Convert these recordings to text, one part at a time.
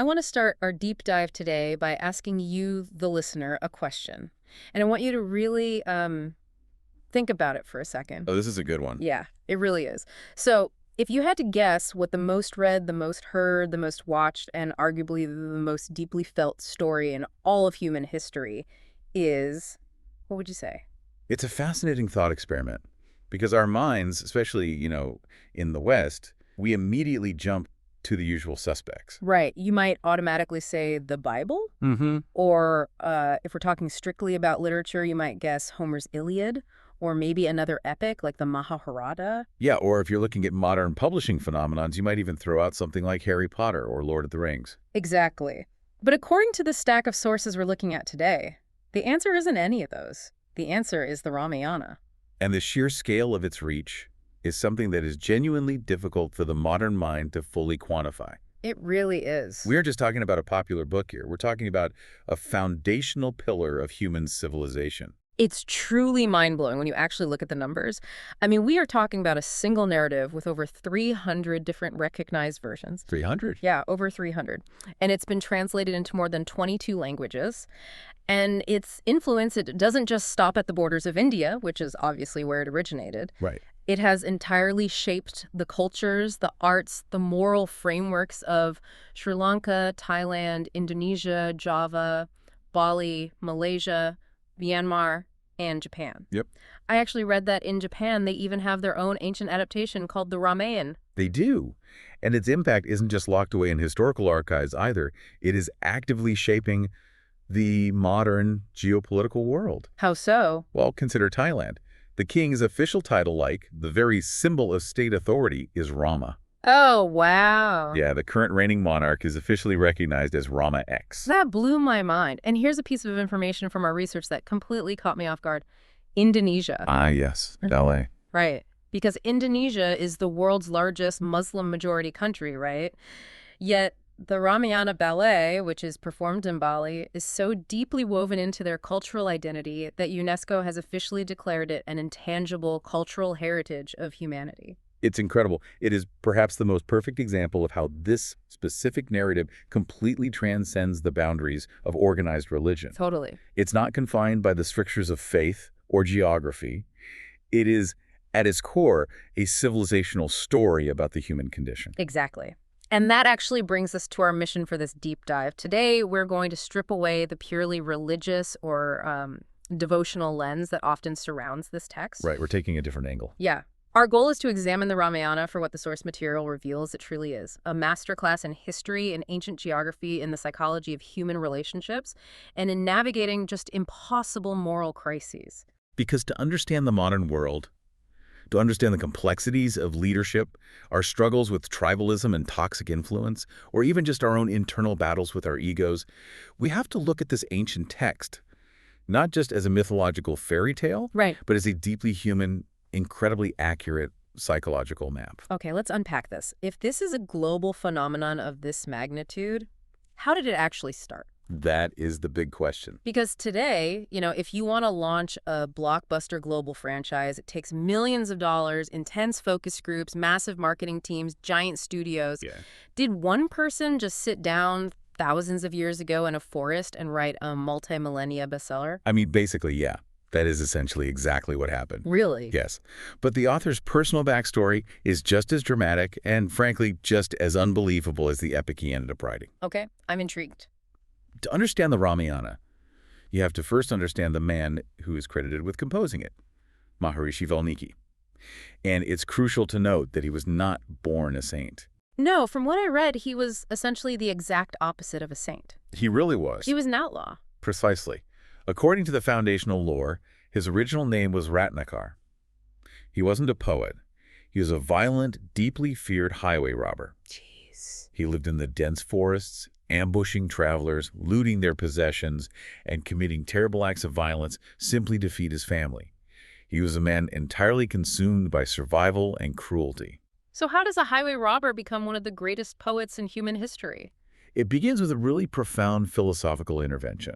I want to start our deep dive today by asking you, the listener, a question. And I want you to really think about it for a second. Oh, this is a good one. Yeah, it really is. So, if you had to guess what the most read, the most heard, the most watched, and arguably the most deeply felt story in all of human history is, what would you say? It's a fascinating thought experiment because our minds, especially, in the West, we immediately jump to the usual suspects. Right. You might automatically say the Bible, Mm-hmm. or if we're talking strictly about literature, you might guess Homer's Iliad, or maybe another epic like the Mahabharata. Yeah, or if you're looking at modern publishing phenomenons, you might even throw out something like Harry Potter or Lord of the Rings. Exactly. But according to the stack of sources we're looking at today, the answer isn't any of those. The answer is the Ramayana. And the sheer scale of its reach is something that is genuinely difficult for the modern mind to fully quantify. It really is. We aren't just talking about a popular book here. We're talking about a foundational pillar of human civilization. It's truly mind-blowing when you actually look at the numbers. I mean, we are talking about a single narrative with over 300 different recognized versions. 300? Yeah, over 300. And it's been translated into more than 22 languages. And its influence, it doesn't just stop at the borders of India, which is obviously where it originated. Right. It has entirely shaped the cultures, the arts, the moral frameworks of Sri Lanka, Thailand, Indonesia, Java, Bali, Malaysia, Myanmar, and Japan. Yep. I actually read that in Japan, they even have their own ancient adaptation called the Ramayana. They do. And its impact isn't just locked away in historical archives either. It is actively shaping the modern geopolitical world. How so? Well, consider Thailand. The king's official title, like the very symbol of state authority, is Rama. Oh, wow. Yeah, the current reigning monarch is officially recognized as Rama X. That blew my mind. And here's a piece of information from our research that completely caught me off guard. Indonesia. Ah, yes, LA. Right. Because Indonesia is the world's largest Muslim majority country, right? Yet the Ramayana ballet, which is performed in Bali, is so deeply woven into their cultural identity that UNESCO has officially declared it an intangible cultural heritage of humanity. It's incredible. It is perhaps the most perfect example of how this specific narrative completely transcends the boundaries of organized religion. Totally. It's not confined by the strictures of faith or geography. It is, at its core, a civilizational story about the human condition. Exactly. And that actually brings us to our mission for this deep dive. Today, we're going to strip away the purely religious or devotional lens that often surrounds this text. Right, we're taking a different angle. Yeah. Our goal is to examine the Ramayana for what the source material reveals it truly is, a masterclass in history and ancient geography, in the psychology of human relationships, and in navigating just impossible moral crises. Because to understand the modern world, to understand the complexities of leadership, our struggles with tribalism and toxic influence, or even just our own internal battles with our egos, we have to look at this ancient text, not just as a mythological fairy tale, Right. but as a deeply human, incredibly accurate psychological map. Okay, let's unpack this. If this is a global phenomenon of this magnitude, how did it actually start? That is the big question. Because today, if you want to launch a blockbuster global franchise, it takes millions of dollars, intense focus groups, massive marketing teams, giant studios. Yeah. Did one person just sit down thousands of years ago in a forest and write a multi-millennia bestseller? I mean, basically, yeah. That is essentially exactly what happened. Really? Yes. But the author's personal backstory is just as dramatic and, frankly, just as unbelievable as the epic he ended up writing. Okay, I'm intrigued. To understand the Ramayana, you have to first understand the man who is credited with composing it, Maharishi Valmiki. And it's crucial to note that he was not born a saint. No, from what I read, he was essentially the exact opposite of a saint. He really was. He was an outlaw. Precisely. According to the foundational lore, his original name was Ratnakar. He wasn't a poet. He was a violent, deeply feared highway robber. Jeez. He lived in the dense forests, ambushing travelers, looting their possessions, and committing terrible acts of violence simply to feed his family. He was a man entirely consumed by survival and cruelty. So how does a highway robber become one of the greatest poets in human history? It begins with a really profound philosophical intervention.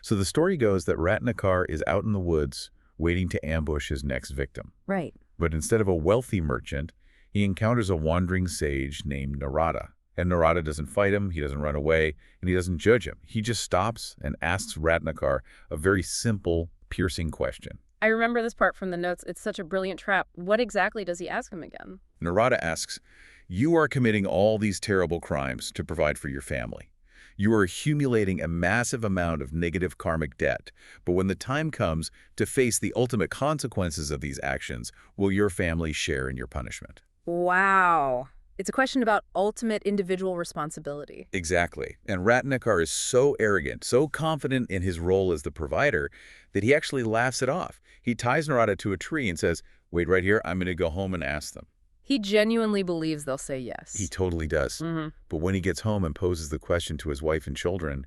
So the story goes that Ratnakar is out in the woods waiting to ambush his next victim. Right. But instead of a wealthy merchant, he encounters a wandering sage named Narada. And Narada doesn't fight him, he doesn't run away, and he doesn't judge him. He just stops and asks Ratnakar a very simple, piercing question. I remember this part from the notes. It's such a brilliant trap. What exactly does he ask him again? Narada asks, "You are committing all these terrible crimes to provide for your family. You are accumulating a massive amount of negative karmic debt, but when the time comes to face the ultimate consequences of these actions, will your family share in your punishment?" Wow. It's a question about ultimate individual responsibility. Exactly. And Ratnakar is so arrogant, so confident in his role as the provider, that he actually laughs it off. He ties Narada to a tree and says, "Wait right here, I'm going to go home and ask them." He genuinely believes they'll say yes. He totally does. But when he gets home and poses the question to his wife and children,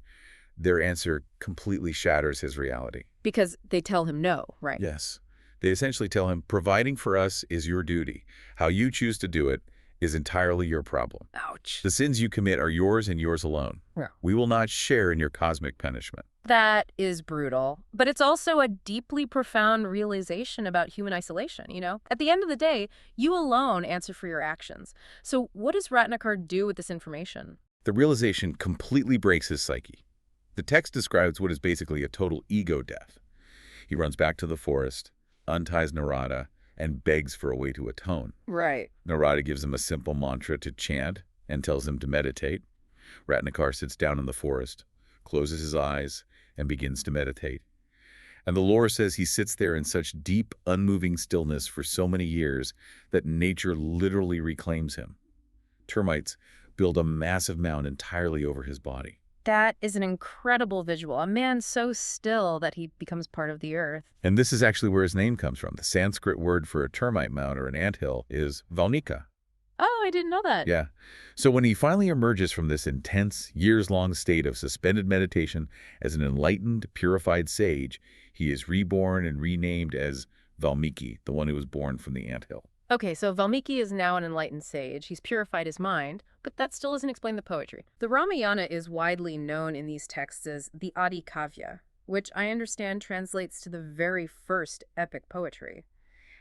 their answer completely shatters his reality. Because they tell him no, right? Yes. They essentially tell him, providing for us is your duty. How you choose to do it is entirely your problem. Ouch. The sins you commit are yours and yours alone. Yeah. We will not share in your cosmic punishment. That is brutal. But it's also a deeply profound realization about human isolation, At the end of the day, you alone answer for your actions. So what does Ratnakar do with this information? The realization completely breaks his psyche. The text describes what is basically a total ego death. He runs back to the forest, unties Narada, and begs for a way to atone. Right. Narada gives him a simple mantra to chant and tells him to meditate. Ratnakar sits down in the forest, closes his eyes, and begins to meditate. And the lore says he sits there in such deep, unmoving stillness for so many years that nature literally reclaims him. Termites build a massive mound entirely over his body. That is an incredible visual. A man so still that he becomes part of the earth. And this is actually where his name comes from. The Sanskrit word for a termite mound or an anthill is Valmika. Oh, I didn't know that. Yeah. So when he finally emerges from this intense, years-long state of suspended meditation as an enlightened, purified sage, he is reborn and renamed as Valmiki, the one who was born from the anthill. Okay, so Valmiki is now an enlightened sage. He's purified his mind, but that still doesn't explain the poetry. The Ramayana is widely known in these texts as the Adi Kavya, which I understand translates to the very first epic poetry.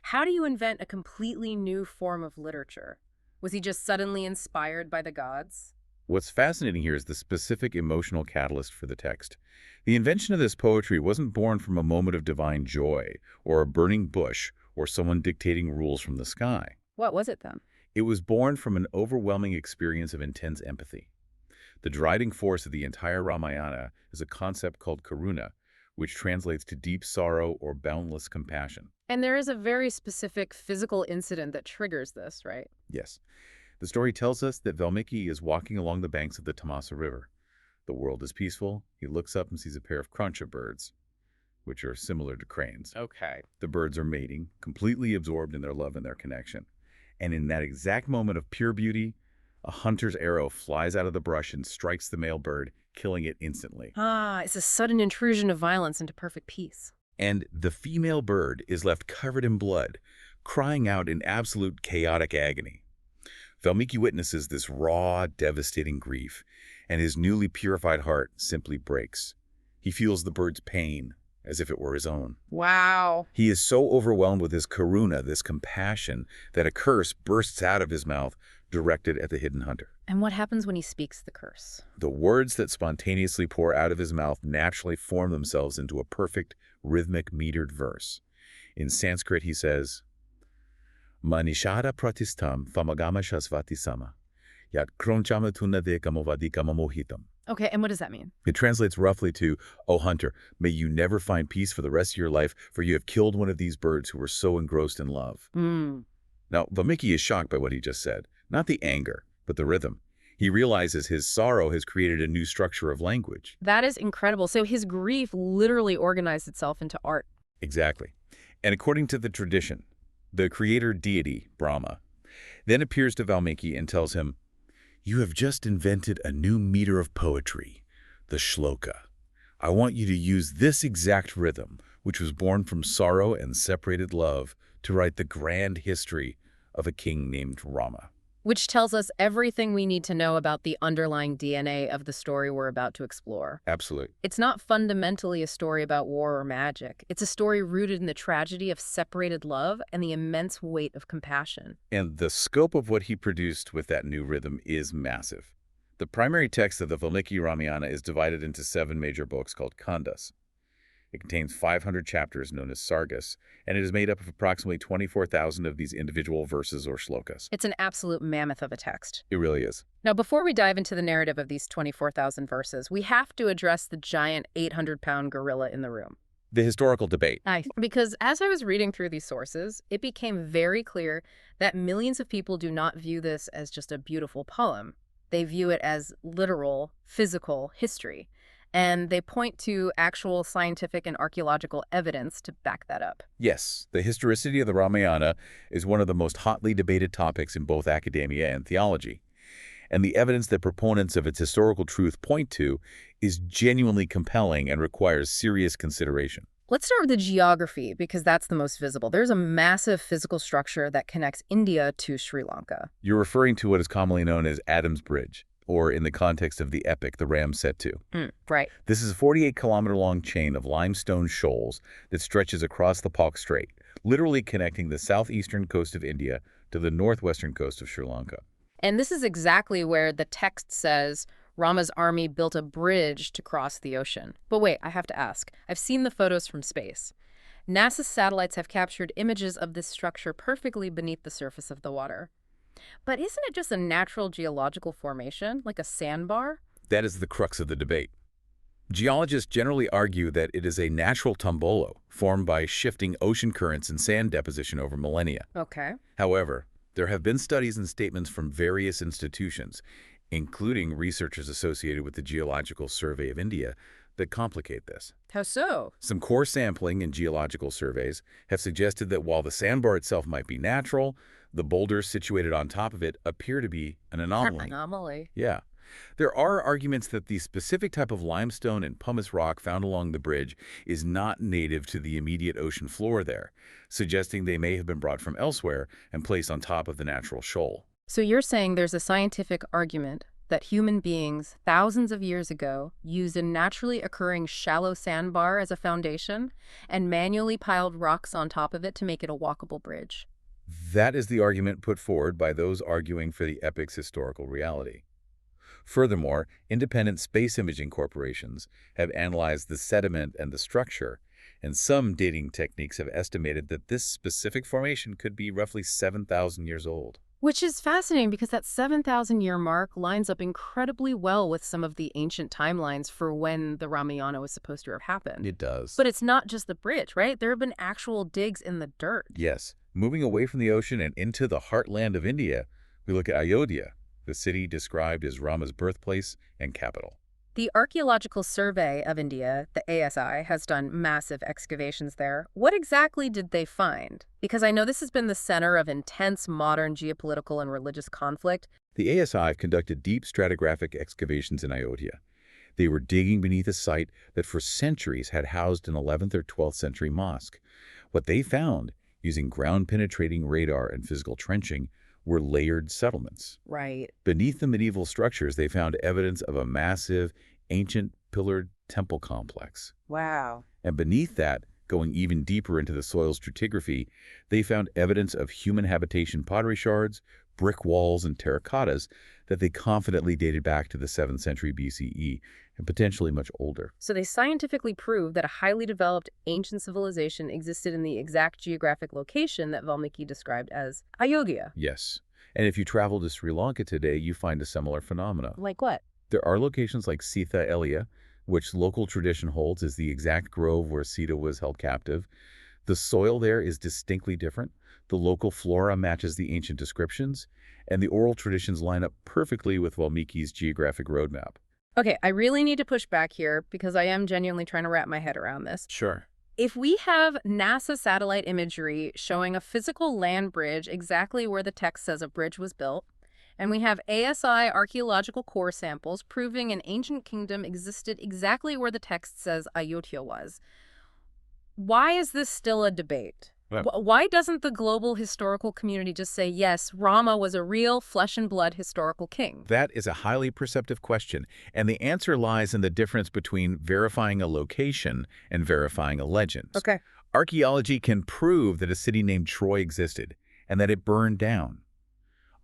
How do you invent a completely new form of literature? Was he just suddenly inspired by the gods? What's fascinating here is the specific emotional catalyst for the text. The invention of this poetry wasn't born from a moment of divine joy, or a burning bush, or someone dictating rules from the sky. What was it then? It was born from an overwhelming experience of intense empathy. The driving force of the entire Ramayana is a concept called karuna, which translates to deep sorrow or boundless compassion. And there is a very specific physical incident that triggers this, right? Yes. The story tells us that Valmiki is walking along the banks of the Tamasa River. The world is peaceful. He looks up and sees a pair of krancha birds, which are similar to cranes. Okay. The birds are mating, completely absorbed in their love and their connection. And in that exact moment of pure beauty, a hunter's arrow flies out of the brush and strikes the male bird, killing it instantly. Ah, it's a sudden intrusion of violence into perfect peace. And the female bird is left covered in blood, crying out in absolute chaotic agony. Valmiki witnesses this raw, devastating grief, and his newly purified heart simply breaks. He feels the bird's pain, as if it were his own. Wow. He is so overwhelmed with his karuna, this compassion, that a curse bursts out of his mouth, directed at the hidden hunter. And what happens when he speaks the curse? The words that spontaneously pour out of his mouth naturally form themselves into a perfect, rhythmic, metered verse. In Sanskrit, he says, Manishara pratistam famagama shasvati sama, yat kronchama tunadekamovadikama mohitam. Okay, and what does that mean? It translates roughly to, "O hunter, may you never find peace for the rest of your life, for you have killed one of these birds who were so engrossed in love." Now, Valmiki is shocked by what he just said. Not the anger, but the rhythm. He realizes his sorrow has created a new structure of language. That is incredible. So his grief literally organized itself into art. Exactly. And according to the tradition, the creator deity, Brahma, then appears to Valmiki and tells him, "You have just invented a new meter of poetry, the shloka. I want you to use this exact rhythm, which was born from sorrow and separated love, to write the grand history of a king named Rama." Which tells us everything we need to know about the underlying DNA of the story we're about to explore. Absolutely. It's not fundamentally a story about war or magic. It's a story rooted in the tragedy of separated love and the immense weight of compassion. And the scope of what he produced with that new rhythm is massive. The primary text of the Valmiki Ramayana is divided into 7 major books called kandas. It contains 500 chapters known as sargas, and it is made up of approximately 24,000 of these individual verses or shlokas. It's an absolute mammoth of a text. It really is. Now, before we dive into the narrative of these 24,000 verses, we have to address the giant 800-pound gorilla in the room. The historical debate. Because as I was reading through these sources, it became very clear that millions of people do not view this as just a beautiful poem. They view it as literal, physical history. And they point to actual scientific and archaeological evidence to back that up. Yes, the historicity of the Ramayana is one of the most hotly debated topics in both academia and theology. And the evidence that proponents of its historical truth point to is genuinely compelling and requires serious consideration. Let's start with the geography, because that's the most visible. There's a massive physical structure that connects India to Sri Lanka. You're referring to what is commonly known as Adam's Bridge, or in the context of the epic, the Ram Setu. Right. This is a 48-kilometer-long chain of limestone shoals that stretches across the Palk Strait, literally connecting the southeastern coast of India to the northwestern coast of Sri Lanka. And this is exactly where the text says Rama's army built a bridge to cross the ocean. But wait, I have to ask. I've seen the photos from space. NASA's satellites have captured images of this structure perfectly beneath the surface of the water. But isn't it just a natural geological formation, like a sandbar? That is the crux of the debate. Geologists generally argue that it is a natural tombolo formed by shifting ocean currents and sand deposition over millennia. Okay. However, there have been studies and statements from various institutions, including researchers associated with the Geological Survey of India, that complicate this. How so? Some core sampling and geological surveys have suggested that while the sandbar itself might be natural, the boulders situated on top of it appear to be an anomaly. Anomaly. Yeah. There are arguments that the specific type of limestone and pumice rock found along the bridge is not native to the immediate ocean floor there, suggesting they may have been brought from elsewhere and placed on top of the natural shoal. So you're saying there's a scientific argument that human beings thousands of years ago used a naturally occurring shallow sandbar as a foundation and manually piled rocks on top of it to make it a walkable bridge? That is the argument put forward by those arguing for the epic's historical reality. Furthermore, independent space imaging corporations have analyzed the sediment and the structure, and some dating techniques have estimated that this specific formation could be roughly 7,000 years old. Which is fascinating because that 7,000-year mark lines up incredibly well with some of the ancient timelines for when the Ramayana was supposed to have happened. It does. But it's not just the bridge, right? There have been actual digs in the dirt. Yes. Moving away from the ocean and into the heartland of India, we look at Ayodhya, the city described as Rama's birthplace and capital. The Archaeological Survey of India, the ASI, has done massive excavations there. What exactly did they find? Because I know this has been the center of intense modern geopolitical and religious conflict. The ASI conducted deep stratigraphic excavations in Ayodhya. They were digging beneath a site that for centuries had housed an 11th or 12th century mosque. What they found, using ground-penetrating radar and physical trenching, were layered settlements. Right. Beneath the medieval structures, they found evidence of a massive, ancient pillared temple complex. Wow. And beneath that, going even deeper into the soil stratigraphy, they found evidence of human habitation pottery shards, brick walls, and terracottas that they confidently dated back to the 7th century BCE and potentially much older. So they scientifically proved that a highly developed ancient civilization existed in the exact geographic location that Valmiki described as Ayodhya. Yes. And if you travel to Sri Lanka today, you find a similar phenomenon. Like what? There are locations like Sita, which local tradition holds is the exact grove where Sita was held captive. The soil there is distinctly different. The local flora matches the ancient descriptions, and the oral traditions line up perfectly with Valmiki's geographic roadmap. Okay, I really need to push back here because I am genuinely trying to wrap my head around this. Sure. If we have NASA satellite imagery showing a physical land bridge exactly where the text says a bridge was built, and we have ASI archaeological core samples proving an ancient kingdom existed exactly where the text says Ayodhya was, why is this still a debate? Why doesn't the global historical community just say, yes, Rama was a real flesh-and-blood historical king? That is a highly perceptive question, and the answer lies in the difference between verifying a location and verifying a legend. Okay. Archaeology can prove that a city named Troy existed and that it burned down.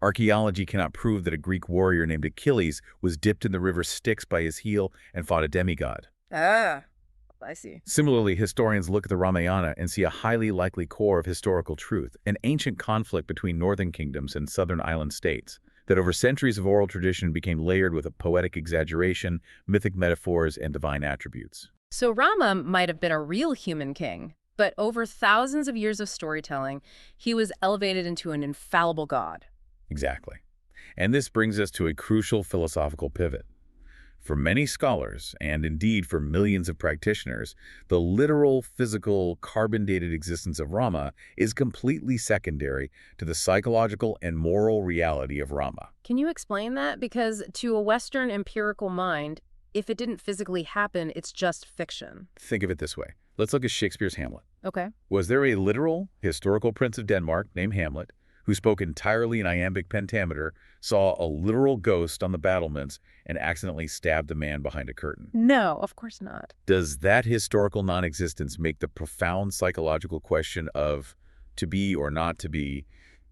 Archaeology cannot prove that a Greek warrior named Achilles was dipped in the river Styx by his heel and fought a demigod. Ah, I see. Similarly, historians look at the Ramayana and see a highly likely core of historical truth, an ancient conflict between northern kingdoms and southern island states, that over centuries of oral tradition became layered with a poetic exaggeration, mythic metaphors, and divine attributes. So Rama might have been a real human king, but over thousands of years of storytelling, he was elevated into an infallible god. Exactly. And this brings us to a crucial philosophical pivot. For many scholars, and indeed for millions of practitioners, the literal, physical, carbon-dated existence of Rama is completely secondary to the psychological and moral reality of Rama. Can you explain that? Because to a Western empirical mind, if it didn't physically happen, it's just fiction. Think of it this way. Let's look at Shakespeare's Hamlet. Okay. Was there a literal, historical prince of Denmark named Hamlet who spoke entirely in iambic pentameter, saw a literal ghost on the battlements, and accidentally stabbed a man behind a curtain? No, of course not. Does that historical non-existence make the profound psychological question of to be or not to be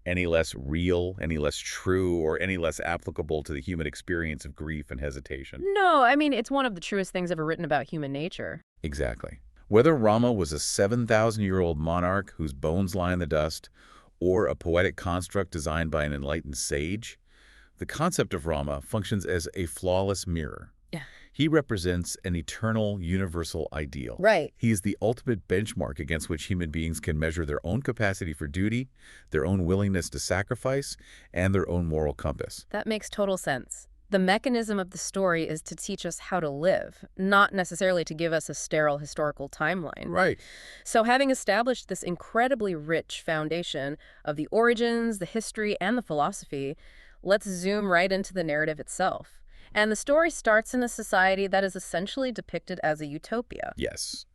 any less real, any less true, or any less applicable to the human experience of grief and hesitation? No, I mean, it's one of the truest things ever written about human nature. Exactly. Whether Rama was a 7,000-year-old monarch whose bones lie in the dust, or a poetic construct designed by an enlightened sage, the concept of Rama functions as a flawless mirror. Yeah. He represents an eternal, universal ideal. Right. He is the ultimate benchmark against which human beings can measure their own capacity for duty, their own willingness to sacrifice, and their own moral compass. That makes total sense. The mechanism of the story is to teach us how to live, not necessarily to give us a sterile historical timeline. Right. So having established this incredibly rich foundation of the origins, the history, and the philosophy, let's zoom right into the narrative itself. And the story starts in a society that is essentially depicted as a utopia. Yes.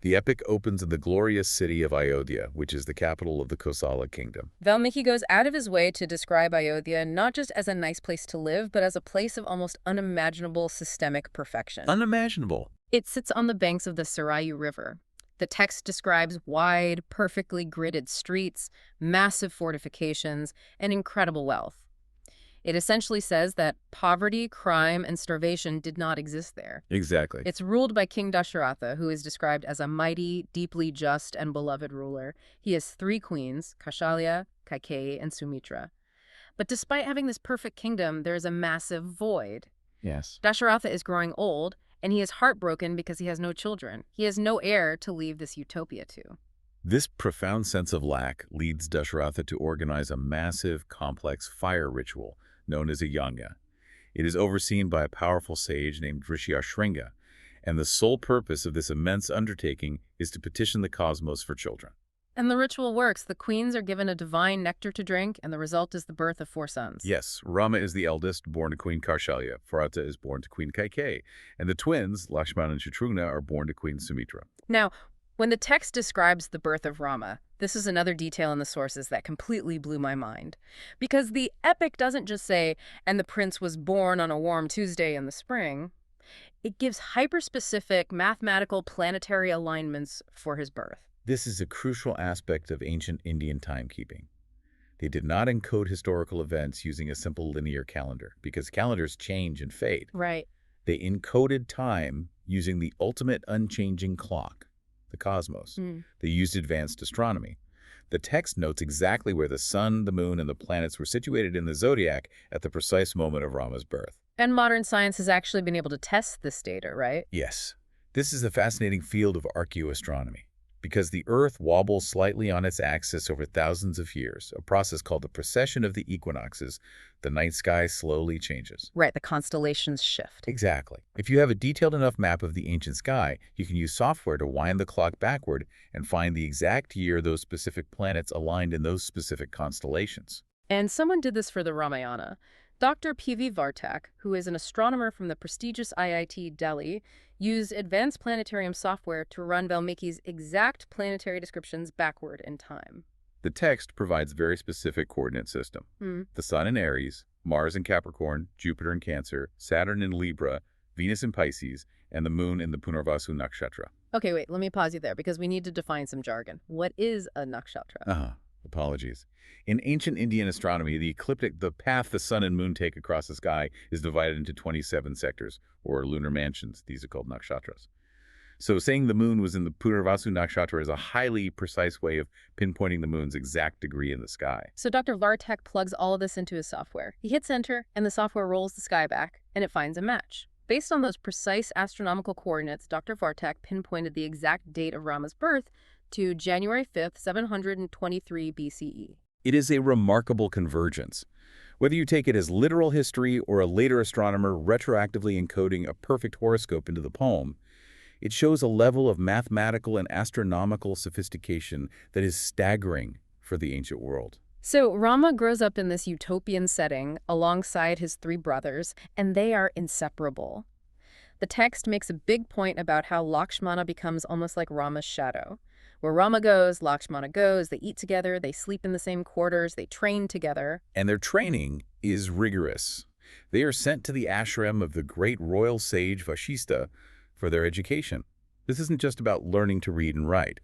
The epic opens in the glorious city of Ayodhya, which is the capital of the Kosala kingdom. Valmiki goes out of his way to describe Ayodhya not just as a nice place to live, but as a place of almost unimaginable systemic perfection. Unimaginable. It sits on the banks of the Sarayu River. The text describes wide, perfectly gridded streets, massive fortifications, and incredible wealth. It essentially says that poverty, crime, and starvation did not exist there. Exactly. It's ruled by King Dasharatha, who is described as a mighty, deeply just, and beloved ruler. He has 3 queens, Kaushalya, Kaikeyi, and Sumitra. But despite having this perfect kingdom, there is a massive void. Yes. Dasharatha is growing old, and he is heartbroken because he has no children. He has no heir to leave this utopia to. This profound sense of lack leads Dasharatha to organize a massive, complex fire ritual known as a yajna. It is overseen by a powerful sage named Rishi Ashringa, and the sole purpose of this immense undertaking is to petition the cosmos for children. And the ritual works. The queens are given a divine nectar to drink, and the result is the birth of 4 sons. Yes, Rama is the eldest, born to Queen Kaushalya. Bharata is born to Queen Kaikeyi, and the twins, Lakshmana and Shatrughna, are born to Queen Sumitra. Now, when the text describes the birth of Rama, this is another detail in the sources that completely blew my mind. Because the epic doesn't just say, and the prince was born on a warm Tuesday in the spring. It gives hyper-specific mathematical planetary alignments for his birth. This is a crucial aspect of ancient Indian timekeeping. They did not encode historical events using a simple linear calendar, because calendars change and fade. Right. They encoded time using the ultimate unchanging clock, the cosmos. They used advanced astronomy. The text notes exactly where the sun, the moon, and the planets were situated in the zodiac at the precise moment of Rama's birth. And modern science has actually been able to test this data, right? Yes. This is the fascinating field of archaeoastronomy. Because the Earth wobbles slightly on its axis over thousands of years, a process called the precession of the equinoxes, the night sky slowly changes. Right, the constellations shift. Exactly. If you have a detailed enough map of the ancient sky, you can use software to wind the clock backward and find the exact year those specific planets aligned in those specific constellations. And someone did this for the Ramayana. Dr. P.V. Vartak, who is an astronomer from the prestigious IIT Delhi, used advanced planetarium software to run Valmiki's exact planetary descriptions backward in time. The text provides a very specific coordinate system. The Sun in Aries, Mars in Capricorn, Jupiter in Cancer, Saturn in Libra, Venus in Pisces, and the Moon in the Punarvasu Nakshatra. Okay, wait, let me pause you there because we need to define some jargon. What is a nakshatra? Apologies. In ancient Indian astronomy, the ecliptic, the path the sun and moon take across the sky, is divided into 27 sectors, or lunar mansions. These are called nakshatras. So saying the moon was in the Punarvasu nakshatra is a highly precise way of pinpointing the moon's exact degree in the sky. So Dr. Vartek plugs all of this into his software. He hits enter, and the software rolls the sky back, and it finds a match. Based on those precise astronomical coordinates, Dr. Vartek pinpointed the exact date of Rama's birth to January 5th, 723 BCE. It is a remarkable convergence. Whether you take it as literal history or a later astronomer retroactively encoding a perfect horoscope into the poem, it shows a level of mathematical and astronomical sophistication that is staggering for the ancient world. So Rama grows up in this utopian setting alongside his three brothers, and they are inseparable. The text makes a big point about how Lakshmana becomes almost like Rama's shadow. Where Rama goes, Lakshmana goes, they eat together, they sleep in the same quarters, they train together. And their training is rigorous. They are sent to the ashram of the great royal sage Vashista for their education. This isn't just about learning to read and write.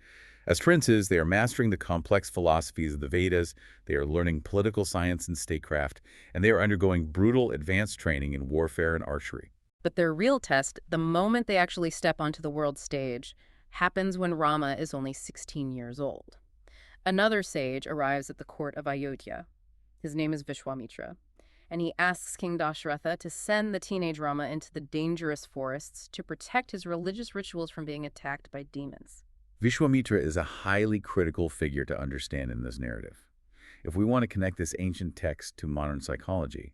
As princes, they are mastering the complex philosophies of the Vedas, they are learning political science and statecraft, and they are undergoing brutal advanced training in warfare and archery. But their real test, the moment they actually step onto the world stage, happens when Rama is only 16 years old. Another sage arrives at the court of Ayodhya. His name is Vishwamitra, and he asks King Dashratha to send the teenage Rama into the dangerous forests to protect his religious rituals from being attacked by demons. Vishwamitra is a highly critical figure to understand in this narrative. If we want to connect this ancient text to modern psychology,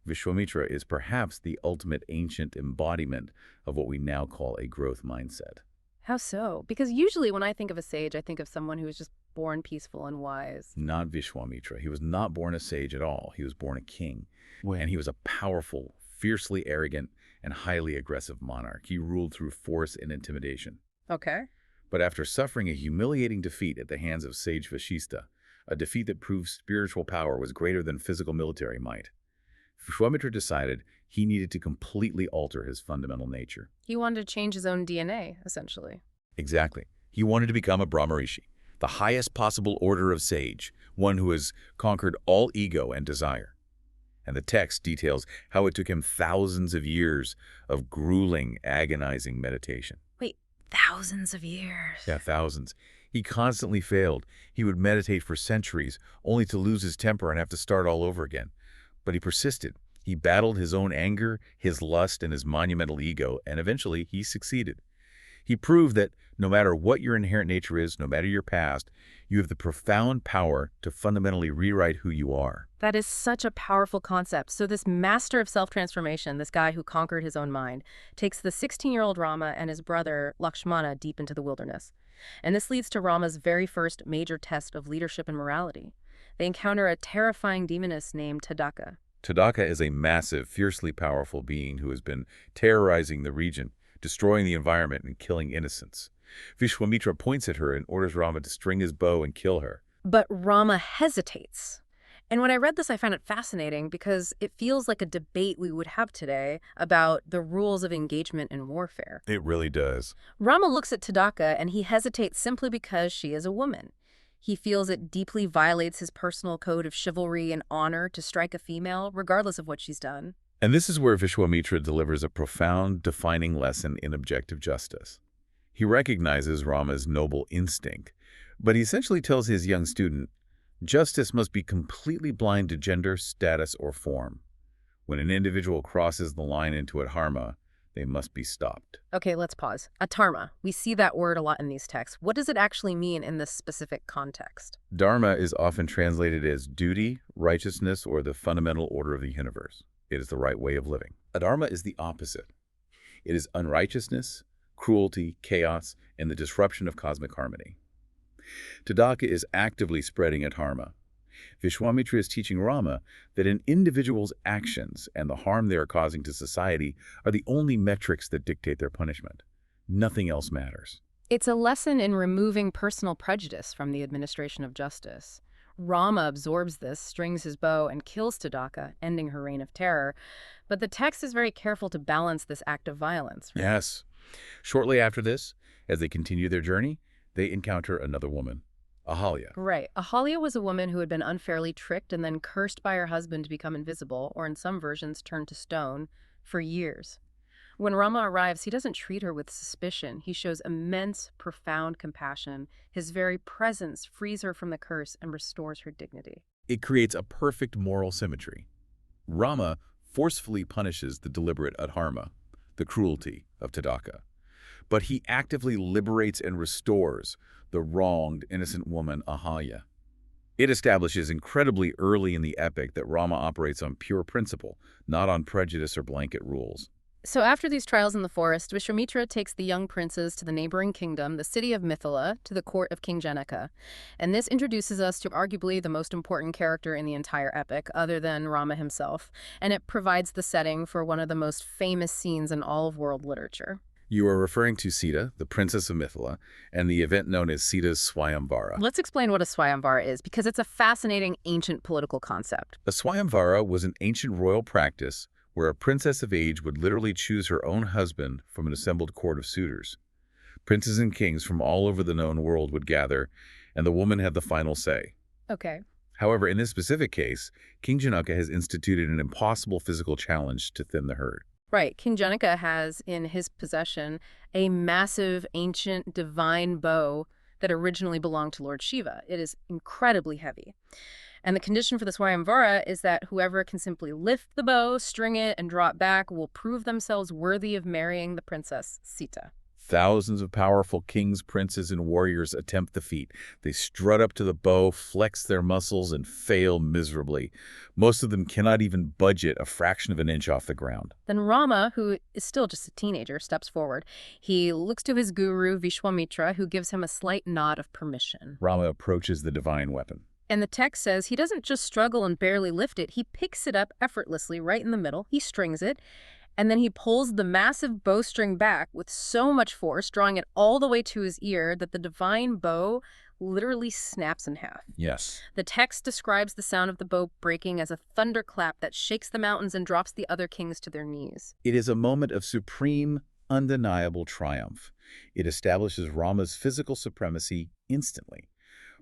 Vishwamitra is perhaps the ultimate ancient embodiment of what we now call a growth mindset. How so? Because usually when I think of a sage, I think of someone who was just born peaceful and wise. Not Vishwamitra. He was not born a sage at all. He was born a king. And he was a powerful, fiercely arrogant, and highly aggressive monarch. He ruled through force and intimidation. Okay. But after suffering a humiliating defeat at the hands of sage Vashista, a defeat that proved spiritual power was greater than physical military might, Vishwamitra decided he needed to completely alter his fundamental nature. He wanted to change his own DNA, essentially. Exactly. He wanted to become a Brahmarishi, the highest possible order of sage, one who has conquered all ego and desire. And the text details how it took him thousands of years of grueling, agonizing meditation. Wait, thousands of years? Yeah, thousands. He constantly failed. He would meditate for centuries, only to lose his temper and have to start all over again. But he persisted. He battled his own anger, his lust, and his monumental ego, and eventually he succeeded. He proved that no matter what your inherent nature is, no matter your past, you have the profound power to fundamentally rewrite who you are. That is such a powerful concept. So this master of self-transformation, this guy who conquered his own mind, takes the 16-year-old Rama and his brother Lakshmana deep into the wilderness. And this leads to Rama's very first major test of leadership and morality. They encounter a terrifying demoness named Tadaka. Tadaka is a massive, fiercely powerful being who has been terrorizing the region, destroying the environment and killing innocents. Vishwamitra points at her and orders Rama to string his bow and kill her. But Rama hesitates. And when I read this, I found it fascinating because it feels like a debate we would have today about the rules of engagement in warfare. It really does. Rama looks at Tadaka and he hesitates simply because she is a woman. He feels it deeply violates his personal code of chivalry and honor to strike a female, regardless of what she's done. And this is where Vishwamitra delivers a profound, defining lesson in objective justice. He recognizes Rama's noble instinct, but he essentially tells his young student, justice must be completely blind to gender, status, or form. When an individual crosses the line into adharma, they must be stopped. Okay, let's pause. Adharma. We see that word a lot in these texts. What does it actually mean in this specific context? Dharma is often translated as duty, righteousness, or the fundamental order of the universe. It is the right way of living. Adharma is the opposite. It is unrighteousness, cruelty, chaos, and the disruption of cosmic harmony. Tadaka is actively spreading adharma. Vishwamitra is teaching Rama that an individual's actions and the harm they are causing to society are the only metrics that dictate their punishment. Nothing else matters. It's a lesson in removing personal prejudice from the administration of justice. Rama absorbs this, strings his bow, and kills Tadaka, ending her reign of terror. But the text is very careful to balance this act of violence. Right? Yes. Shortly after this, as they continue their journey, they encounter another woman, Ahalya. Right. Ahalya was a woman who had been unfairly tricked and then cursed by her husband to become invisible, or in some versions turned to stone, for years. When Rama arrives, he doesn't treat her with suspicion. He shows immense, profound compassion. His very presence frees her from the curse and restores her dignity. It creates a perfect moral symmetry. Rama forcefully punishes the deliberate adharma, the cruelty of Tadaka, but he actively liberates and restores the wronged, innocent woman Ahalya. It establishes incredibly early in the epic that Rama operates on pure principle, not on prejudice or blanket rules. So after these trials in the forest, Vishwamitra takes the young princes to the neighboring kingdom, the city of Mithila, to the court of King Janaka. And this introduces us to arguably the most important character in the entire epic, other than Rama himself. And it provides the setting for one of the most famous scenes in all of world literature. You are referring to Sita, the princess of Mithila, and the event known as Sita's Swayamvara. Let's explain what a Swayamvara is, because it's a fascinating ancient political concept. A Swayamvara was an ancient royal practice where a princess of age would literally choose her own husband from an assembled court of suitors. Princes and kings from all over the known world would gather, and the woman had the final say. Okay. However, in this specific case, King Janaka has instituted an impossible physical challenge to thin the herd. Right. King Janaka has in his possession a massive, ancient, divine bow that originally belonged to Lord Shiva. It is incredibly heavy. And the condition for the Swayamvara is that whoever can simply lift the bow, string it, and draw it back will prove themselves worthy of marrying the princess, Sita. Thousands of powerful kings, princes, and warriors attempt the feat. They strut up to the bow, flex their muscles, and fail miserably. Most of them cannot even budget a fraction of an inch off the ground. Then Rama, who is still just a teenager, steps forward. He looks to his guru, Vishwamitra, who gives him a slight nod of permission. Rama approaches the divine weapon. And the text says he doesn't just struggle and barely lift it. He picks it up effortlessly right in the middle. He strings it. And then he pulls the massive bowstring back with so much force, drawing it all the way to his ear, that the divine bow literally snaps in half. Yes. The text describes the sound of the bow breaking as a thunderclap that shakes the mountains and drops the other kings to their knees. It is a moment of supreme, undeniable triumph. It establishes Rama's physical supremacy instantly.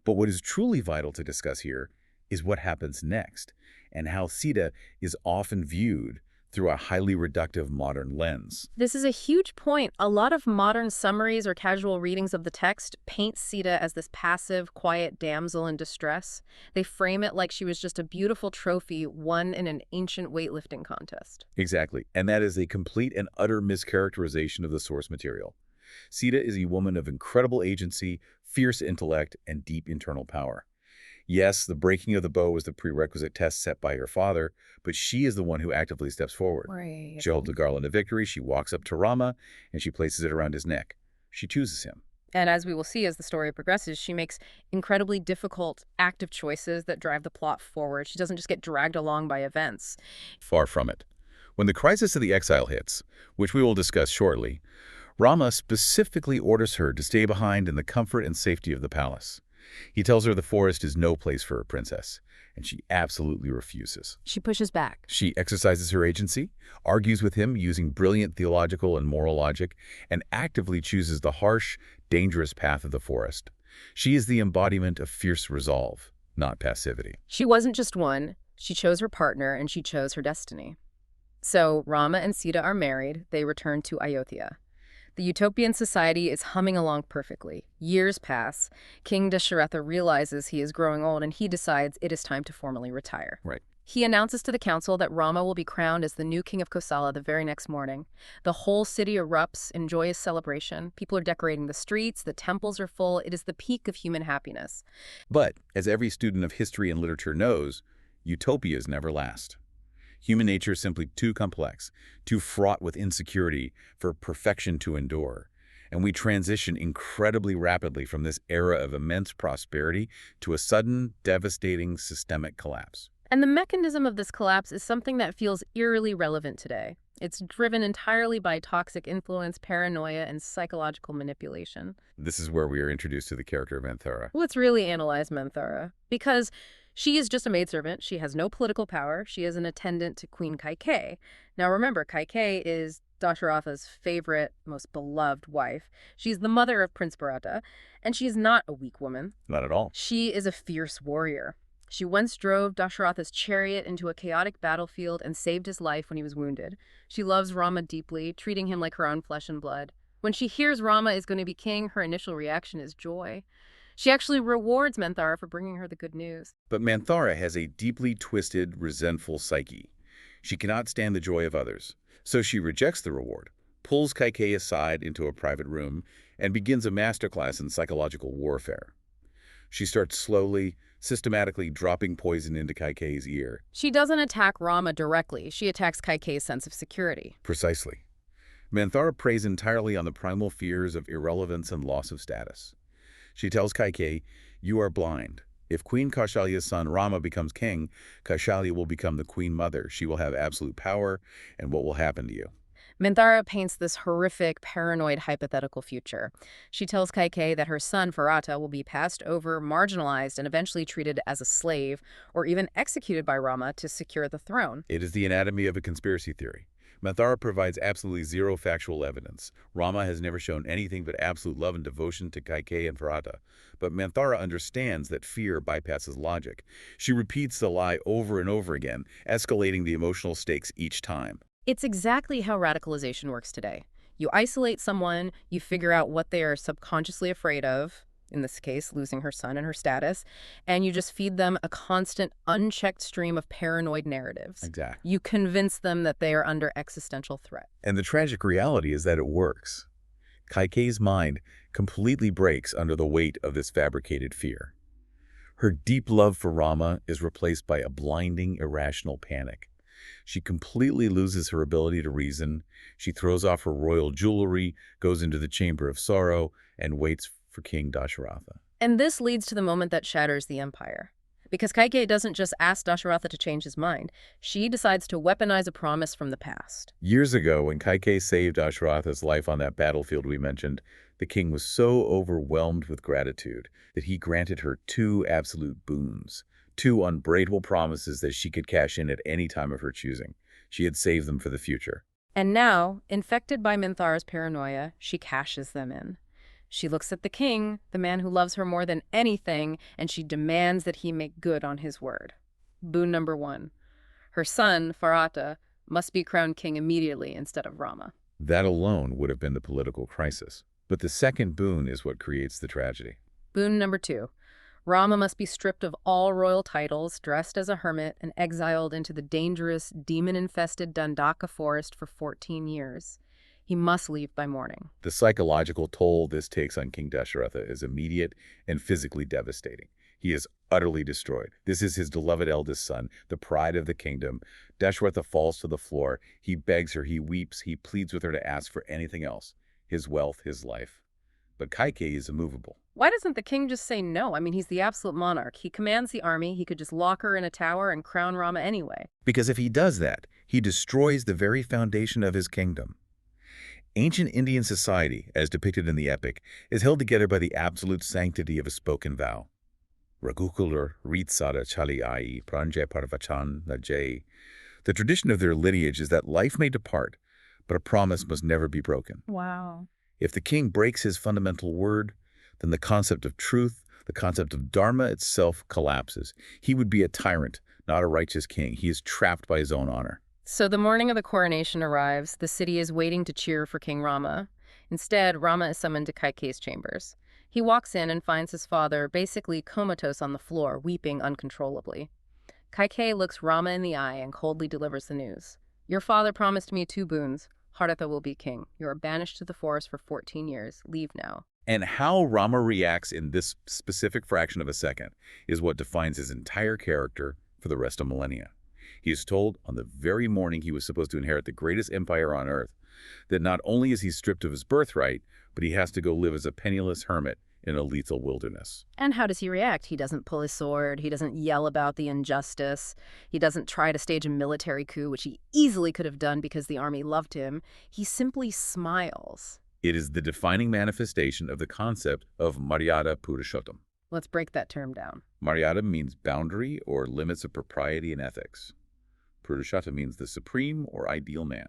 But what is truly vital to discuss here is what happens next, and how Sita is often viewed through a highly reductive modern lens. This is a huge point. A lot of modern summaries or casual readings of the text paint Sita as this passive, quiet damsel in distress. They frame it like she was just a beautiful trophy won in an ancient weightlifting contest. Exactly, and that is a complete and utter mischaracterization of the source material. Sita is a woman of incredible agency, fierce intellect, and deep internal power. Yes, the breaking of the bow was the prerequisite test set by her father, but she is the one who actively steps forward. Right. She holds the garland of victory, she walks up to Rama, and she places it around his neck. She chooses him. And as we will see as the story progresses, she makes incredibly difficult, active choices that drive the plot forward. She doesn't just get dragged along by events. Far from it. When the crisis of the exile hits, which we will discuss shortly, Rama specifically orders her to stay behind in the comfort and safety of the palace. He tells her the forest is no place for a princess, and she absolutely refuses. She pushes back. She exercises her agency, argues with him using brilliant theological and moral logic, and actively chooses the harsh, dangerous path of the forest. She is the embodiment of fierce resolve, not passivity. She wasn't just one. She chose her partner, and she chose her destiny. So Rama and Sita are married. They return to Ayodhya. The utopian society is humming along perfectly. Years pass. King Dasharatha realizes he is growing old, and he decides it is time to formally retire. Right. He announces to the council that Rama will be crowned as the new king of Kosala the very next morning. The whole city erupts in joyous celebration. People are decorating the streets, the temples are full. It is the peak of human happiness. But, as every student of history and literature knows, utopias never last. Human nature is simply too complex, too fraught with insecurity for perfection to endure. And we transition incredibly rapidly from this era of immense prosperity to a sudden, devastating systemic collapse. And the mechanism of this collapse is something that feels eerily relevant today. It's driven entirely by toxic influence, paranoia, and psychological manipulation. This is where we are introduced to the character of Manthara. Let's really analyze Manthara, because she is just a maidservant. She has no political power. She is an attendant to Queen Kaikeyi. Now remember, Kaikeyi is Dasharatha's favorite, most beloved wife. She's the mother of Prince Bharata, and she's not a weak woman. Not at all. She is a fierce warrior. She once drove Dasharatha's chariot into a chaotic battlefield and saved his life when he was wounded. She loves Rama deeply, treating him like her own flesh and blood. When she hears Rama is going to be king, her initial reaction is joy. She actually rewards Manthara for bringing her the good news. But Manthara has a deeply twisted, resentful psyche. She cannot stand the joy of others. So she rejects the reward, pulls Kaikeyi aside into a private room, and begins a masterclass in psychological warfare. She starts slowly, systematically dropping poison into Kaikeyi's ear. She doesn't attack Rama directly. She attacks Kaikeyi's sense of security. Precisely. Manthara preys entirely on the primal fears of irrelevance and loss of status. She tells Kaikeyi, "You are blind. If Queen Kaushalya's son Rama becomes king, Kaushalya will become the queen mother. She will have absolute power, and what will happen to you?" Manthara paints this horrific, paranoid, hypothetical future. She tells Kaikeyi that her son, Bharata, will be passed over, marginalized, and eventually treated as a slave, or even executed by Rama to secure the throne. It is the anatomy of a conspiracy theory. Manthara provides absolutely zero factual evidence. Rama has never shown anything but absolute love and devotion to Kaikeyi and Bharata. But Manthara understands that fear bypasses logic. She repeats the lie over and over again, escalating the emotional stakes each time. It's exactly how radicalization works today. You isolate someone, you figure out what they are subconsciously afraid of, in this case, losing her son and her status, and you just feed them a constant, unchecked stream of paranoid narratives. Exactly. You convince them that they are under existential threat. And the tragic reality is that it works. Kaikeyi's mind completely breaks under the weight of this fabricated fear. Her deep love for Rama is replaced by a blinding, irrational panic. She completely loses her ability to reason. She throws off her royal jewelry, goes into the chamber of sorrow, and waits for King Dasharatha. And this leads to the moment that shatters the empire. Because Kaikeyi doesn't just ask Dasharatha to change his mind. She decides to weaponize a promise from the past. Years ago, when Kaikeyi saved Dasharatha's life on that battlefield we mentioned, the king was so overwhelmed with gratitude that he granted her two absolute boons, two unbreakable promises that she could cash in at any time of her choosing. She had saved them for the future. And now, infected by Manthara's paranoia, she cashes them in. She looks at the king, the man who loves her more than anything, and she demands that he make good on his word. Boon number 1. Her son, Bharata, must be crowned king immediately instead of Rama. That alone would have been the political crisis. But the second boon is what creates the tragedy. Boon number 2. Rama must be stripped of all royal titles, dressed as a hermit, and exiled into the dangerous, demon-infested Dandaka forest for 14 years. He must leave by morning. The psychological toll this takes on King Dasharatha is immediate and physically devastating. He is utterly destroyed. This is his beloved eldest son, the pride of the kingdom. Dasharatha falls to the floor. He begs her, he weeps, he pleads with her to ask for anything else. His wealth, his life. But Kaikeyi is immovable. Why doesn't the king just say no? I mean, he's the absolute monarch. He commands the army. He could just lock her in a tower and crown Rama anyway. Because if he does that, he destroys the very foundation of his kingdom. Ancient Indian society, as depicted in the epic, is held together by the absolute sanctity of a spoken vow. Raghukular Ritsada Chali Ai Pranje Parvachan Najay. The tradition of their lineage is that life may depart, but a promise must never be broken. Wow. If the king breaks his fundamental word, then the concept of truth, the concept of Dharma itself collapses. He would be a tyrant, not a righteous king. He is trapped by his own honor. So the morning of the coronation arrives. The city is waiting to cheer for King Rama. Instead, Rama is summoned to Kaikeyi's chambers. He walks in and finds his father basically comatose on the floor, weeping uncontrollably. Kaikeyi looks Rama in the eye and coldly delivers the news. "Your father promised me 2 boons. Bharata will be king. You are banished to the forest for 14 years. Leave now." And how Rama reacts in this specific fraction of a second is what defines his entire character for the rest of millennia. He is told on the very morning he was supposed to inherit the greatest empire on earth that not only is he stripped of his birthright, but he has to go live as a penniless hermit in a lethal wilderness. And how does he react? He doesn't pull his sword. He doesn't yell about the injustice. He doesn't try to stage a military coup, which he easily could have done because the army loved him. He simply smiles. It is the defining manifestation of the concept of Maryada Purushottam. Let's break that term down. Maryada means boundary or limits of propriety and ethics. Purushottam means the supreme or ideal man.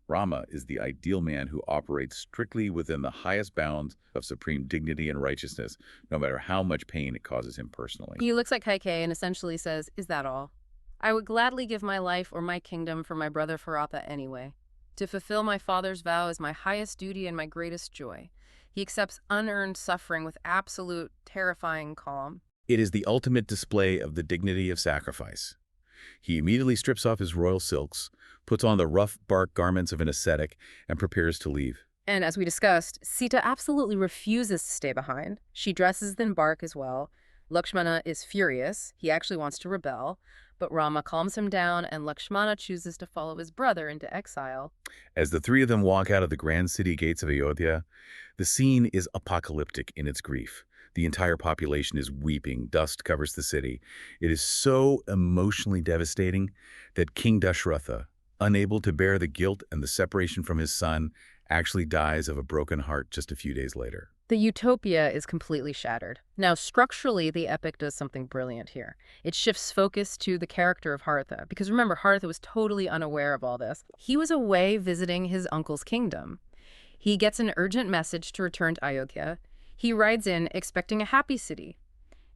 Rama is the ideal man who operates strictly within the highest bounds of supreme dignity and righteousness, no matter how much pain it causes him personally. He looks at Kaikeyi and essentially says, "Is that all? I would gladly give my life or my kingdom for my brother Bharata anyway. To fulfill my father's vow is my highest duty and my greatest joy." He accepts unearned suffering with absolute, terrifying calm. It is the ultimate display of the dignity of sacrifice. He immediately strips off his royal silks, puts on the rough bark garments of an ascetic, and prepares to leave. And as we discussed, Sita absolutely refuses to stay behind. She dresses in bark as well. Lakshmana is furious. He actually wants to rebel. But Rama calms him down, and Lakshmana chooses to follow his brother into exile. As the three of them walk out of the grand city gates of Ayodhya, the scene is apocalyptic in its grief. The entire population is weeping. Dust covers the city. It is so emotionally devastating that King Dashratha, unable to bear the guilt and the separation from his son, actually dies of a broken heart just a few days later. The utopia is completely shattered. Now, structurally, the epic does something brilliant here. It shifts focus to the character of Haratha, because remember, Haratha was totally unaware of all this. He was away visiting his uncle's kingdom. He gets an urgent message to return to Ayodhya. He rides in expecting a happy city.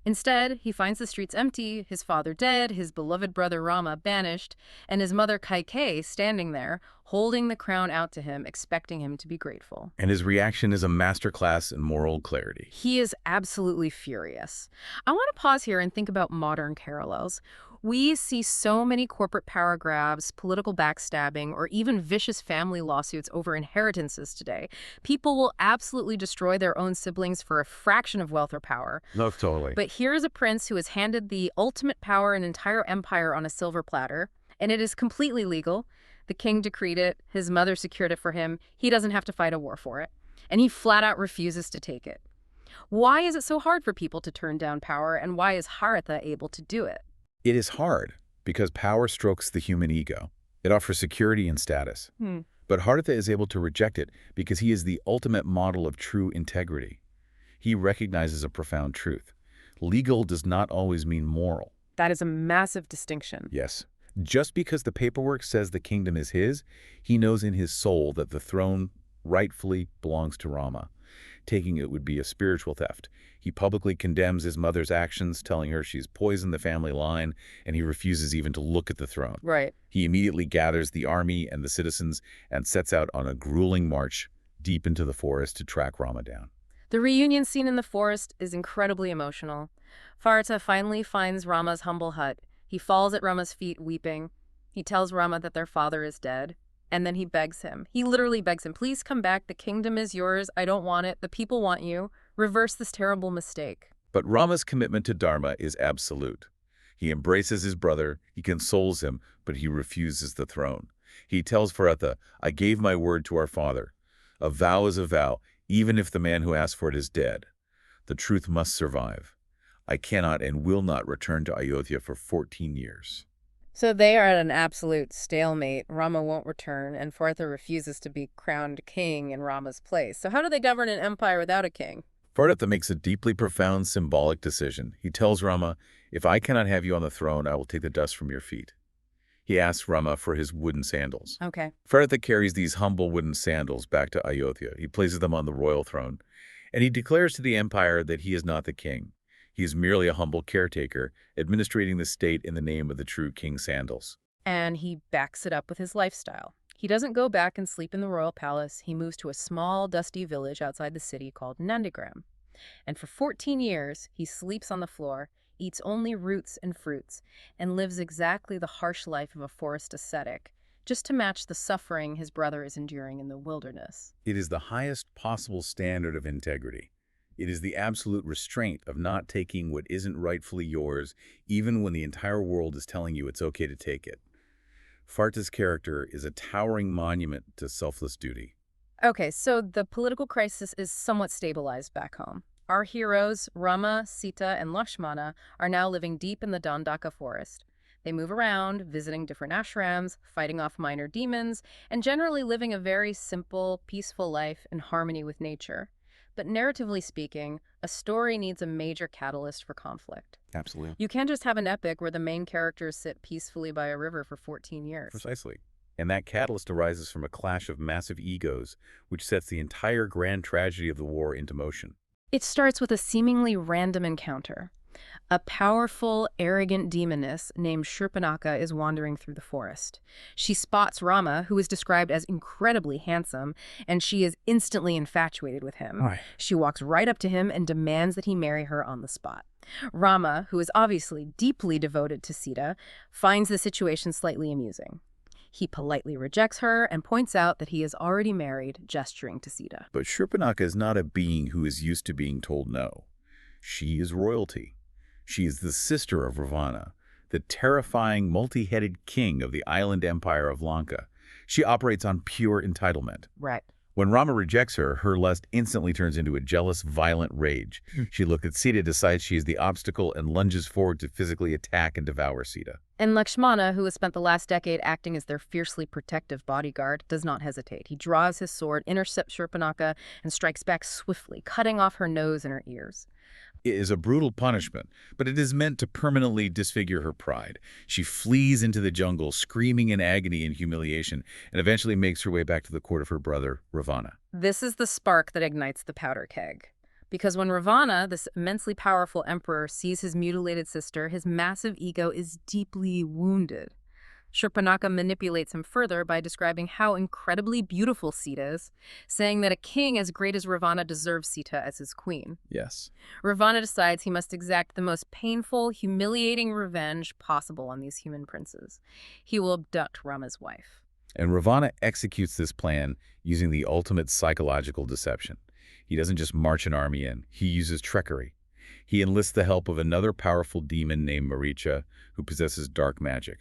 Instead, he finds the streets empty, his father dead, his beloved brother Rama banished, and his mother Kaikeyi standing there, holding the crown out to him, expecting him to be grateful. And his reaction is a masterclass in moral clarity. He is absolutely furious. I want to pause here and think about modern parallels. We see so many corporate power grabs, political backstabbing, or even vicious family lawsuits over inheritances today. People will absolutely destroy their own siblings for a fraction of wealth or power. No, totally. But here is a prince who is handed the ultimate power, an entire empire on a silver platter, and it is completely legal. The king decreed it. His mother secured it for him. He doesn't have to fight a war for it. And he flat out refuses to take it. Why is it so hard for people to turn down power, and why is Haratha able to do it? It is hard because power strokes the human ego. It offers security and status. But Haratha is able to reject it because he is the ultimate model of true integrity. He recognizes a profound truth. Legal does not always mean moral. That is a massive distinction. Yes. Just because the paperwork says the kingdom is his, he knows in his soul that the throne rightfully belongs to Rama. Taking it would be a spiritual theft. He publicly condemns his mother's actions, telling her she's poisoned the family line, and he refuses even to look at the throne. Right. He immediately gathers the army and the citizens and sets out on a grueling march deep into the forest to track Rama down. The reunion scene in the forest is incredibly emotional. Bharata finally finds Rama's humble hut. He falls at Rama's feet weeping. He tells Rama that their father is dead. And then he begs him. He literally begs him, "Please come back. The kingdom is yours. I don't want it. The people want you. Reverse this terrible mistake." But Rama's commitment to Dharma is absolute. He embraces his brother, he consoles him, but he refuses the throne. He tells Bharata, "I gave my word to our father. A vow is a vow, even if the man who asked for it is dead. The truth must survive. I cannot and will not return to Ayodhya for 14 years. So they are at an absolute stalemate. Rama won't return, and Bharata refuses to be crowned king in Rama's place. So how do they govern an empire without a king? Bharata makes a deeply profound symbolic decision. He tells Rama, "If I cannot have you on the throne, I will take the dust from your feet." He asks Rama for his wooden sandals. Okay. Bharata carries these humble wooden sandals back to Ayodhya. He places them on the royal throne, and he declares to the empire that he is not the king. He is merely a humble caretaker, administrating the state in the name of the true King Sandals. And he backs it up with his lifestyle. He doesn't go back and sleep in the royal palace. He moves to a small, dusty village outside the city called Nandigram. And for 14 years, he sleeps on the floor, eats only roots and fruits, and lives exactly the harsh life of a forest ascetic, just to match the suffering his brother is enduring in the wilderness. It is the highest possible standard of integrity. It is the absolute restraint of not taking what isn't rightfully yours, even when the entire world is telling you it's okay to take it. Bharata's character is a towering monument to selfless duty. Okay, so the political crisis is somewhat stabilized back home. Our heroes, Rama, Sita, and Lakshmana, are now living deep in the Dandaka forest. They move around, visiting different ashrams, fighting off minor demons, and generally living a very simple, peaceful life in harmony with nature. But narratively speaking, a story needs a major catalyst for conflict. Absolutely. You can't just have an epic where the main characters sit peacefully by a river for 14 years. Precisely. And that catalyst arises from a clash of massive egos, which sets the entire grand tragedy of the war into motion. It starts with a seemingly random encounter. A powerful, arrogant demoness named Shurpanakha is wandering through the forest. She spots Rama, who is described as incredibly handsome, and she is instantly infatuated with him. Right. She walks right up to him and demands that he marry her on the spot. Rama, who is obviously deeply devoted to Sita, finds the situation slightly amusing. He politely rejects her and points out that he is already married, gesturing to Sita. But Shurpanakha is not a being who is used to being told no. She is royalty. She is the sister of Ravana, the terrifying multi-headed king of the island empire of Lanka. She operates on pure entitlement. Right. When Rama rejects her, her lust instantly turns into a jealous, violent rage. She looks at Sita, decides she is the obstacle, and lunges forward to physically attack and devour Sita. And Lakshmana, who has spent the last decade acting as their fiercely protective bodyguard, does not hesitate. He draws his sword, intercepts Shurpanakha, and strikes back swiftly, cutting off her nose and her ears. It is a brutal punishment, but it is meant to permanently disfigure her pride. She flees into the jungle, screaming in agony and humiliation, and eventually makes her way back to the court of her brother, Ravana. This is the spark that ignites the powder keg. Because when Ravana, this immensely powerful emperor, sees his mutilated sister, his massive ego is deeply wounded. Shurpanakha manipulates him further by describing how incredibly beautiful Sita is, saying that a king as great as Ravana deserves Sita as his queen. Yes. Ravana decides he must exact the most painful, humiliating revenge possible on these human princes. He will abduct Rama's wife. And Ravana executes this plan using the ultimate psychological deception. He doesn't just march an army in, he uses trickery. He enlists the help of another powerful demon named Maricha, who possesses dark magic.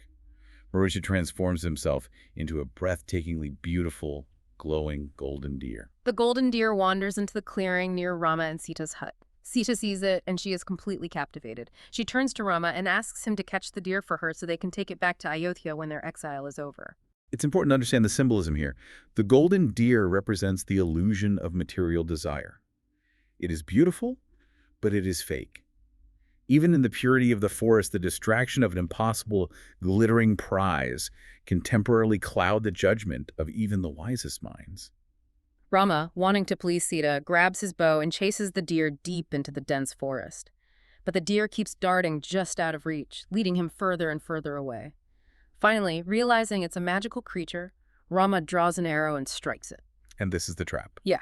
Maricha transforms himself into a breathtakingly beautiful, glowing golden deer. The golden deer wanders into the clearing near Rama and Sita's hut. Sita sees it, and she is completely captivated. She turns to Rama and asks him to catch the deer for her so they can take it back to Ayodhya when their exile is over. It's important to understand the symbolism here. The golden deer represents the illusion of material desire. It is beautiful, but it is fake. Even in the purity of the forest, the distraction of an impossible, glittering prize can temporarily cloud the judgment of even the wisest minds. Rama, wanting to please Sita, grabs his bow and chases the deer deep into the dense forest. But the deer keeps darting just out of reach, leading him further and further away. Finally, realizing it's a magical creature, Rama draws an arrow and strikes it. And this is the trap. Yeah.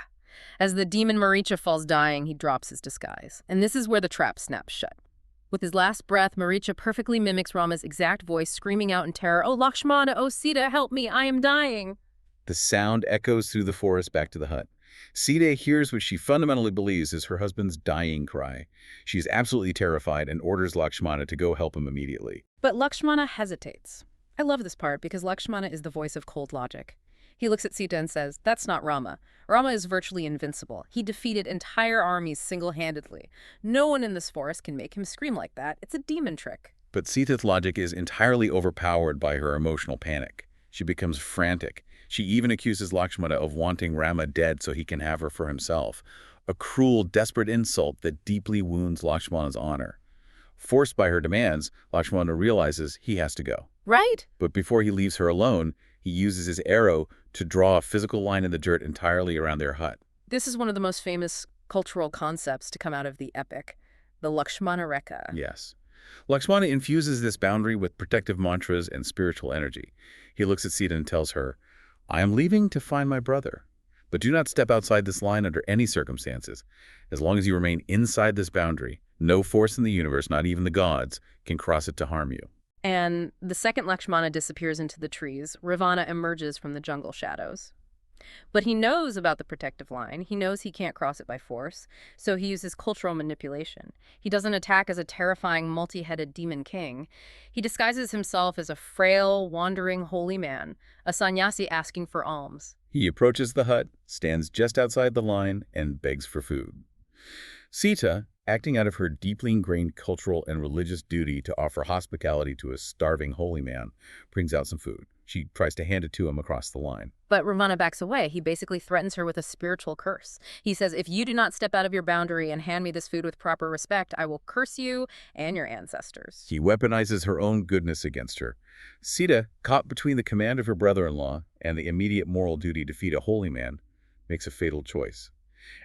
As the demon Maricha falls dying, he drops his disguise. And this is where the trap snaps shut. With his last breath, Maricha perfectly mimics Rama's exact voice, screaming out in terror, "Oh, Lakshmana, oh, Sita, help me, I am dying." The sound echoes through the forest back to the hut. Sita hears what she fundamentally believes is her husband's dying cry. She is absolutely terrified and orders Lakshmana to go help him immediately. But Lakshmana hesitates. I love this part because Lakshmana is the voice of cold logic. He looks at Sita and says, "That's not Rama. Rama is virtually invincible. He defeated entire armies single-handedly. No one in this forest can make him scream like that. It's a demon trick." But Sita's logic is entirely overpowered by her emotional panic. She becomes frantic. She even accuses Lakshmana of wanting Rama dead so he can have her for himself. A cruel, desperate insult that deeply wounds Lakshmana's honor. Forced by her demands, Lakshmana realizes he has to go. Right? But before he leaves her alone, he uses his arrow to draw a physical line in the dirt entirely around their hut. This is one of the most famous cultural concepts to come out of the epic, the Lakshmana Rekha. Yes. Lakshmana infuses this boundary with protective mantras and spiritual energy. He looks at Sita and tells her, "I am leaving to find my brother, but do not step outside this line under any circumstances. As long as you remain inside this boundary, no force in the universe, not even the gods, can cross it to harm you." And the second Lakshmana disappears into the trees, Ravana emerges from the jungle shadows. But he knows about the protective line. He knows he can't cross it by force, so he uses cultural manipulation. He doesn't attack as a terrifying, multi-headed demon king. He disguises himself as a frail, wandering holy man, a sannyasi asking for alms. He approaches the hut, stands just outside the line, and begs for food. Sita, acting out of her deeply ingrained cultural and religious duty to offer hospitality to a starving holy man, brings out some food. She tries to hand it to him across the line. But Ravana backs away. He basically threatens her with a spiritual curse. He says, if you do not step out of your boundary and hand me this food with proper respect, I will curse you and your ancestors. He weaponizes her own goodness against her. Sita, caught between the command of her brother-in-law and the immediate moral duty to feed a holy man, makes a fatal choice.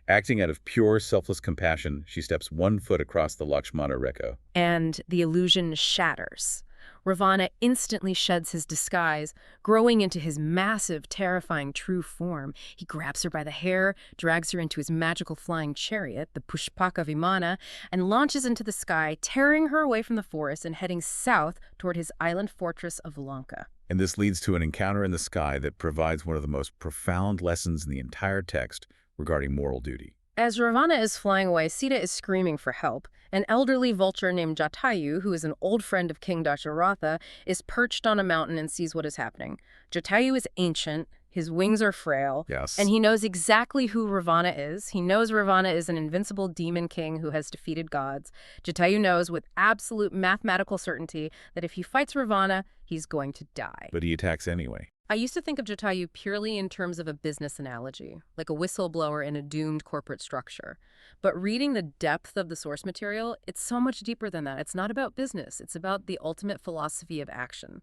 Acting out of pure, selfless compassion, she steps 1 foot across the Lakshmana Rekha. And the illusion shatters. Ravana instantly sheds his disguise, growing into his massive, terrifying true form. He grabs her by the hair, drags her into his magical flying chariot, the Pushpaka Vimana, and launches into the sky, tearing her away from the forest and heading south toward his island fortress of Lanka. And this leads to an encounter in the sky that provides one of the most profound lessons in the entire text regarding moral duty. As Ravana is flying away, Sita is screaming for help. An elderly vulture named Jatayu, who is an old friend of King Dasharatha, is perched on a mountain and sees what is happening. Jatayu is ancient, his wings are frail, Yes. and he knows exactly who Ravana is. He knows Ravana is an invincible demon king who has defeated gods. Jatayu knows with absolute mathematical certainty that if he fights Ravana, he's going to die. But he attacks anyway. I used to think of Jatayu purely in terms of a business analogy, like a whistleblower in a doomed corporate structure. But reading the depth of the source material, it's so much deeper than that. It's not about business. It's about the ultimate philosophy of action.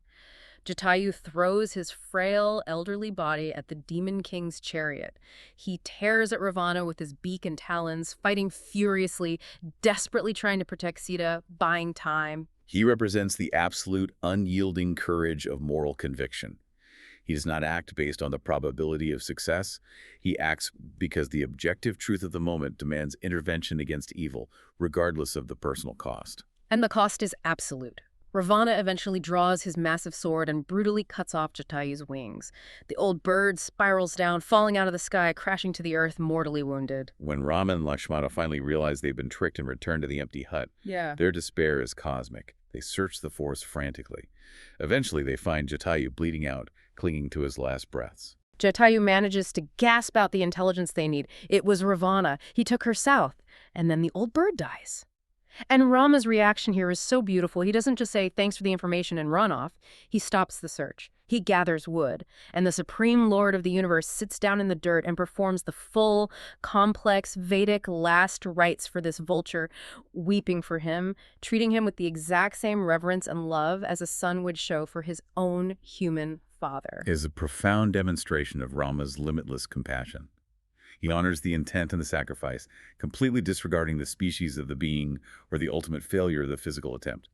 Jatayu throws his frail, elderly body at the demon king's chariot. He tears at Ravana with his beak and talons, fighting furiously, desperately trying to protect Sita, buying time. He represents the absolute, unyielding courage of moral conviction. He does not act based on the probability of success. He acts because the objective truth of the moment demands intervention against evil, regardless of the personal cost. And the cost is absolute. Ravana eventually draws his massive sword and brutally cuts off Jatayu's wings. The old bird spirals down, falling out of the sky, crashing to the earth, mortally wounded. When Rama and Lakshmana finally realize they've been tricked and return to the empty hut, their despair is cosmic. They search the forest frantically. Eventually, they find Jatayu bleeding out, clinging to his last breaths. Jatayu manages to gasp out the intelligence they need. It was Ravana. He took her south. And then the old bird dies. And Rama's reaction here is so beautiful. He doesn't just say, thanks for the information and run off. He stops the search. He gathers wood. And the Supreme Lord of the universe sits down in the dirt and performs the full, complex, Vedic last rites for this vulture, weeping for him, treating him with the exact same reverence and love as a son would show for his own human father. Is a profound demonstration of Rama's limitless compassion. He honors the intent and the sacrifice, completely disregarding the species of the being or the ultimate failure of the physical attempt.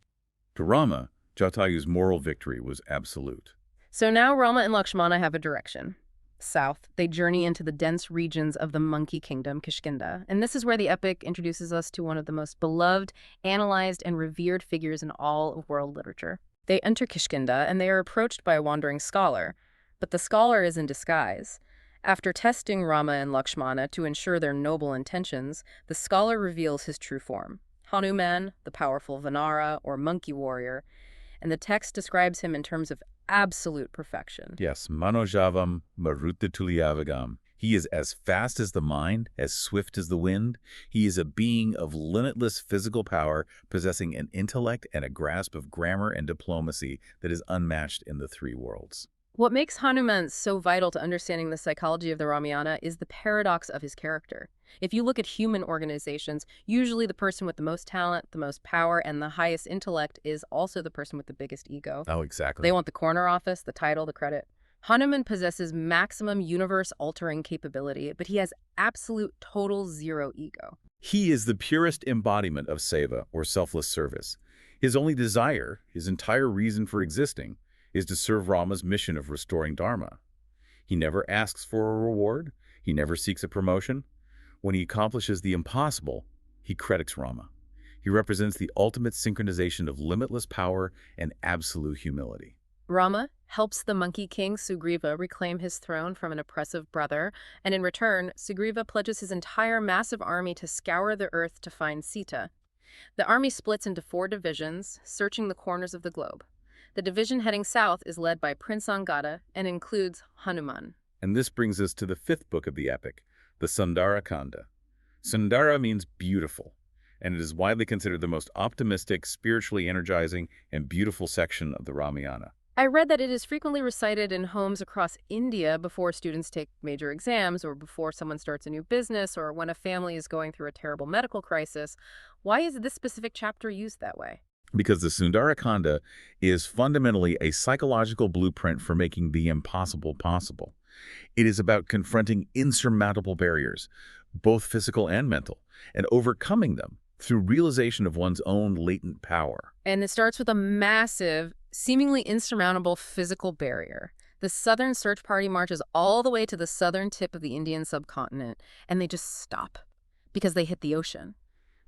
To Rama, Jatayu's moral victory was absolute. So now Rama and Lakshmana have a direction. South, they journey into the dense regions of the monkey kingdom, Kishkinda. And this is where the epic introduces us to one of the most beloved, analyzed, and revered figures in all of world literature. They enter Kishkinda, and they are approached by a wandering scholar. But the scholar is in disguise. After testing Rama and Lakshmana to ensure their noble intentions, the scholar reveals his true form. Hanuman, the powerful Vanara, or monkey warrior, and the text describes him in terms of absolute perfection. Yes, Manojavam Marutitulyavagam. He is as fast as the mind, as swift as the wind. He is a being of limitless physical power, possessing an intellect and a grasp of grammar and diplomacy that is unmatched in the three worlds. What makes Hanuman so vital to understanding the psychology of the Ramayana is the paradox of his character. If you look at human organizations, usually the person with the most talent, the most power, and the highest intellect is also the person with the biggest ego. Oh, exactly. They want the corner office, the title, the credit. Hanuman possesses maximum universe-altering capability, but he has absolute total zero ego. He is the purest embodiment of seva, or selfless service. His only desire, his entire reason for existing, is to serve Rama's mission of restoring Dharma. He never asks for a reward. He never seeks a promotion. When he accomplishes the impossible, he credits Rama. He represents the ultimate synchronization of limitless power and absolute humility. Rama helps the monkey king Sugriva reclaim his throne from an oppressive brother, and in return, Sugriva pledges his entire massive army to scour the earth to find Sita. The army splits into 4 divisions, searching the corners of the globe. The division heading south is led by Prince Angada and includes Hanuman. And this brings us to the 5th book of the epic, the Sundara Kanda. Sundara means beautiful, and it is widely considered the most optimistic, spiritually energizing, and beautiful section of the Ramayana. I read that it is frequently recited in homes across India before students take major exams or before someone starts a new business or when a family is going through a terrible medical crisis. Why is this specific chapter used that way? Because the Sundarakanda is fundamentally a psychological blueprint for making the impossible possible. It is about confronting insurmountable barriers, both physical and mental, and overcoming them through realization of one's own latent power. And it starts with a massive, seemingly insurmountable physical barrier. The Southern Search Party marches all the way to the southern tip of the Indian subcontinent, and they just stop because they hit the ocean.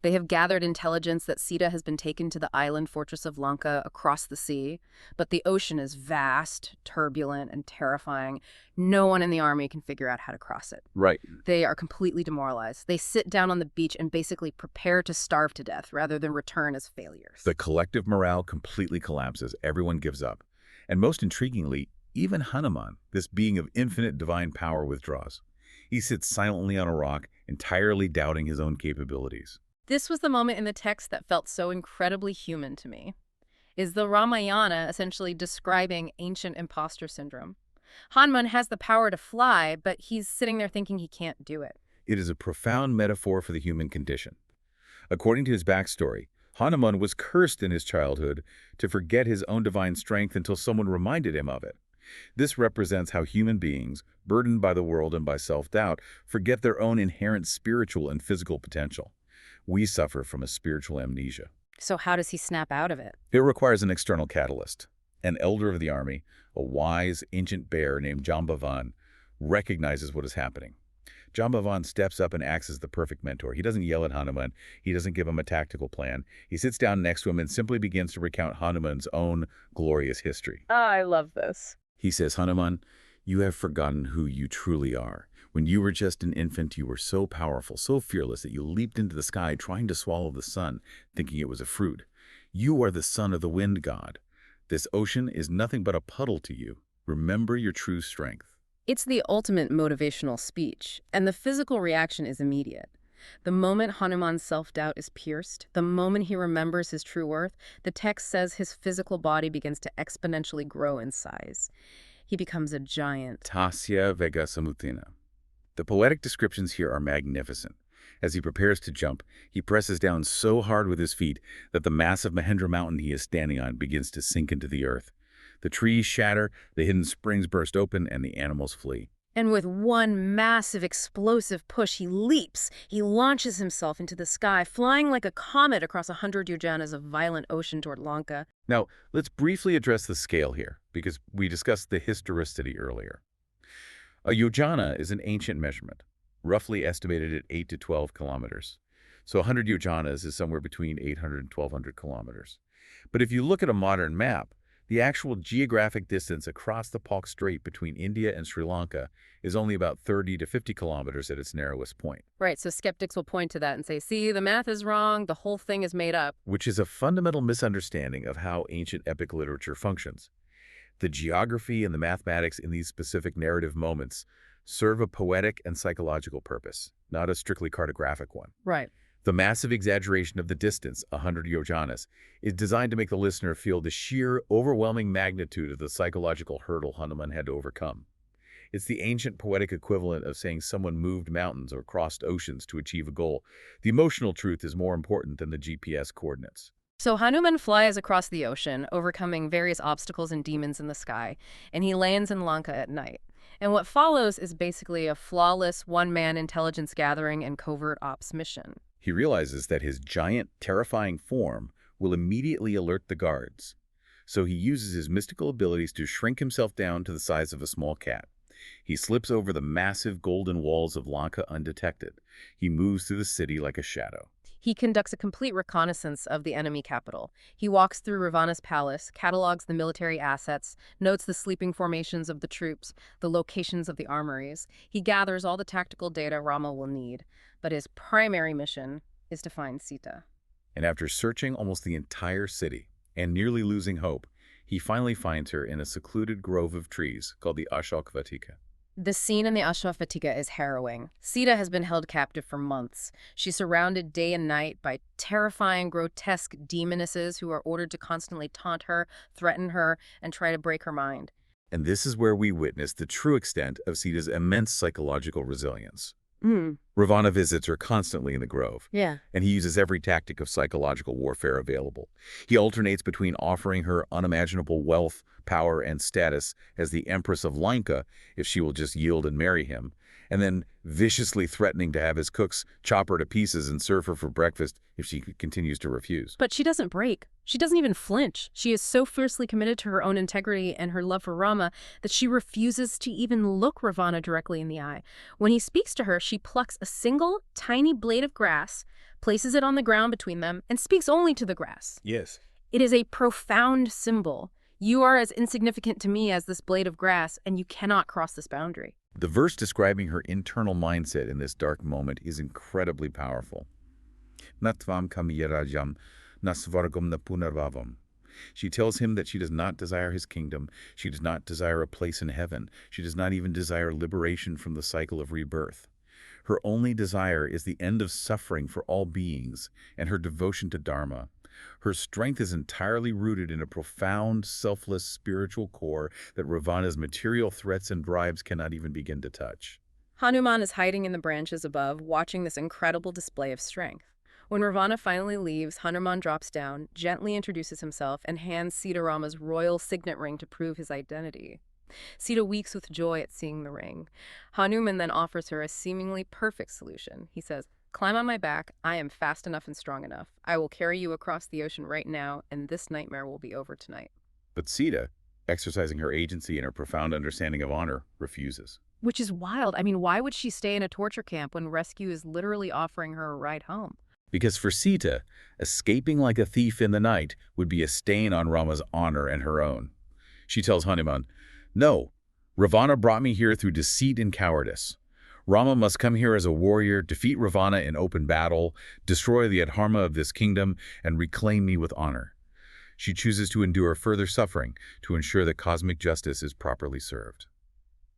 They have gathered intelligence that Sita has been taken to the island fortress of Lanka across the sea, but the ocean is vast, turbulent, and terrifying. No one in the army can figure out how to cross it. Right. They are completely demoralized. They sit down on the beach and basically prepare to starve to death rather than return as failures. The collective morale completely collapses. Everyone gives up. And most intriguingly, even Hanuman, this being of infinite divine power, withdraws. He sits silently on a rock, entirely doubting his own capabilities. This was the moment in the text that felt so incredibly human to me. Is the Ramayana essentially describing ancient imposter syndrome? Hanuman has the power to fly, but he's sitting there thinking he can't do it. It is a profound metaphor for the human condition. According to his backstory, Hanuman was cursed in his childhood to forget his own divine strength until someone reminded him of it. This represents how human beings, burdened by the world and by self-doubt, forget their own inherent spiritual and physical potential. We suffer from a spiritual amnesia. So how does he snap out of it? It requires an external catalyst. An elder of the army, a wise, ancient bear named Jambavan, recognizes what is happening. Jambavan steps up and acts as the perfect mentor. He doesn't yell at Hanuman. He doesn't give him a tactical plan. He sits down next to him and simply begins to recount Hanuman's own glorious history. I love this. He says, Hanuman, you have forgotten who you truly are. When you were just an infant, you were so powerful, so fearless that you leaped into the sky trying to swallow the sun, thinking it was a fruit. You are the son of the wind god. This ocean is nothing but a puddle to you. Remember your true strength. It's the ultimate motivational speech, and the physical reaction is immediate. The moment Hanuman's self-doubt is pierced, the moment he remembers his true worth, the text says his physical body begins to exponentially grow in size. He becomes a giant. Tasya Vega Samutina. The poetic descriptions here are magnificent. As he prepares to jump, he presses down so hard with his feet that the massive Mahendra mountain he is standing on begins to sink into the earth. The trees shatter, the hidden springs burst open, and the animals flee. And with one massive explosive push, he leaps. He launches himself into the sky, flying like a comet across 100 yojanas of violent ocean toward Lanka. Now, let's briefly address the scale here, because we discussed the historicity earlier. A yojana is an ancient measurement, roughly estimated at 8 to 12 kilometers. So 100 yojanas is somewhere between 800 and 1,200 kilometers. But if you look at a modern map, the actual geographic distance across the Palk Strait between India and Sri Lanka is only about 30 to 50 kilometers at its narrowest point. Right, so skeptics will point to that and say, see, the math is wrong, the whole thing is made up. Which is a fundamental misunderstanding of how ancient epic literature functions. The geography and the mathematics in these specific narrative moments serve a poetic and psychological purpose, not a strictly cartographic one. Right. The massive exaggeration of the distance, 100 yojanas, is designed to make the listener feel the sheer, overwhelming magnitude of the psychological hurdle Hanuman had to overcome. It's the ancient poetic equivalent of saying someone moved mountains or crossed oceans to achieve a goal. The emotional truth is more important than the GPS coordinates. So Hanuman flies across the ocean, overcoming various obstacles and demons in the sky, and he lands in Lanka at night. And what follows is basically a flawless one-man intelligence gathering and covert ops mission. He realizes that his giant, terrifying form will immediately alert the guards. So he uses his mystical abilities to shrink himself down to the size of a small cat. He slips over the massive golden walls of Lanka undetected. He moves through the city like a shadow. He conducts a complete reconnaissance of the enemy capital. He walks through Ravana's palace, catalogs the military assets, notes the sleeping formations of the troops, the locations of the armories. He gathers all the tactical data Rama will need, but his primary mission is to find Sita. And after searching almost the entire city and nearly losing hope, he finally finds her in a secluded grove of trees called the Ashok Vatika. The scene in the Ashwafatiga is harrowing. Sita has been held captive for months. She's surrounded day and night by terrifying, grotesque demonesses who are ordered to constantly taunt her, threaten her, and try to break her mind. And this is where we witness the true extent of Sita's immense psychological resilience. Hmm. Ravana visits her constantly in the grove, Yeah. and he uses every tactic of psychological warfare available. He alternates between offering her unimaginable wealth, power, and status as the Empress of Lanka if she will just yield and marry him, and then viciously threatening to have his cooks chop her to pieces and serve her for breakfast if she continues to refuse. But she doesn't break. She doesn't even flinch. She is so fiercely committed to her own integrity and her love for Rama that she refuses to even look Ravana directly in the eye. When he speaks to her, she plucks a single, tiny blade of grass, places it on the ground between them, and speaks only to the grass. Yes. It is a profound symbol. You are as insignificant to me as this blade of grass, and you cannot cross this boundary. The verse describing her internal mindset in this dark moment is incredibly powerful. Natvam kamiyarajam nasvargam napunarvavam. She tells him that she does not desire his kingdom. She does not desire a place in heaven. She does not even desire liberation from the cycle of rebirth. Her only desire is the end of suffering for all beings and her devotion to Dharma. Her strength is entirely rooted in a profound, selfless spiritual core that Ravana's material threats and bribes cannot even begin to touch. Hanuman is hiding in the branches above, watching this incredible display of strength. When Ravana finally leaves, Hanuman drops down, gently introduces himself, and hands Sita Rama's royal signet ring to prove his identity. Sita weeps with joy at seeing the ring. Hanuman then offers her a seemingly perfect solution. He says, "Climb on my back. I am fast enough and strong enough. I will carry you across the ocean right now, and this nightmare will be over tonight." But Sita, exercising her agency and her profound understanding of honor, refuses. Which is wild. I mean, why would she stay in a torture camp when rescue is literally offering her a ride home? Because for Sita, escaping like a thief in the night would be a stain on Rama's honor and her own. She tells Hanuman, "No, Ravana brought me here through deceit and cowardice. Rama must come here as a warrior, defeat Ravana in open battle, destroy the Dharma of this kingdom, and reclaim me with honor." She chooses to endure further suffering to ensure that cosmic justice is properly served.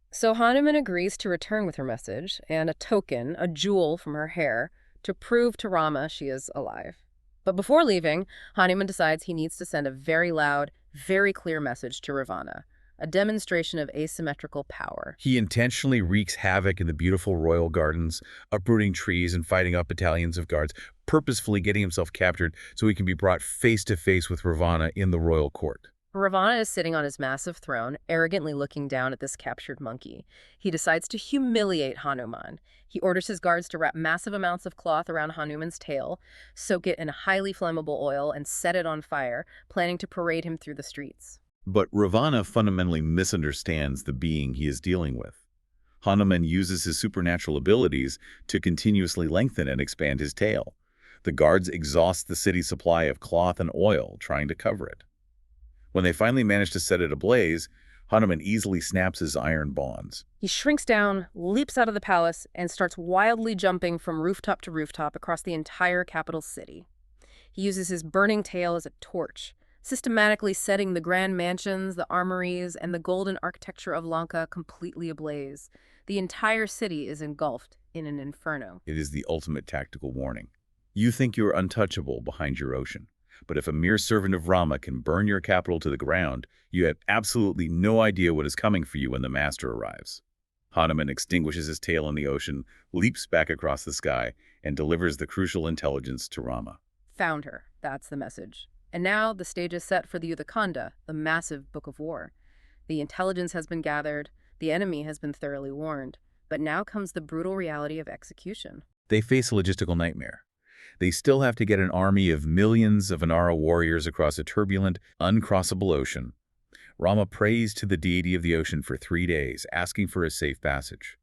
So Hanuman agrees to return with her message and a token, a jewel from her hair, to prove to Rama she is alive. But before leaving, Hanuman decides he needs to send a very loud, very clear message to Ravana, a demonstration of asymmetrical power. He intentionally wreaks havoc in the beautiful royal gardens, uprooting trees and fighting up battalions of guards, purposefully getting himself captured so he can be brought face to face with Ravana in the royal court. Ravana is sitting on his massive throne, arrogantly looking down at this captured monkey. He decides to humiliate Hanuman. He orders his guards to wrap massive amounts of cloth around Hanuman's tail, soak it in highly flammable oil, and set it on fire, planning to parade him through the streets. But Ravana fundamentally misunderstands the being he is dealing with. Hanuman uses his supernatural abilities to continuously lengthen and expand his tail. The guards exhaust the city's supply of cloth and oil, trying to cover it. When they finally manage to set it ablaze, Hanuman easily snaps his iron bonds. He shrinks down, leaps out of the palace, and starts wildly jumping from rooftop to rooftop across the entire capital city. He uses his burning tail as a torch, systematically setting the grand mansions, the armories, and the golden architecture of Lanka completely ablaze. The entire city is engulfed in an inferno. It is the ultimate tactical warning. You think you are untouchable behind your ocean. But if a mere servant of Rama can burn your capital to the ground, you have absolutely no idea what is coming for you when the master arrives. Hanuman extinguishes his tail in the ocean, leaps back across the sky, and delivers the crucial intelligence to Rama. Found her. That's the message. And now the stage is set for the Yuddhakanda, the massive book of war. The intelligence has been gathered, the enemy has been thoroughly warned, but now comes the brutal reality of execution. They face a logistical nightmare. They still have to get an army of millions of Vanara warriors across a turbulent, uncrossable ocean. Rama prays to the deity of the ocean for 3 days, asking for a safe passage.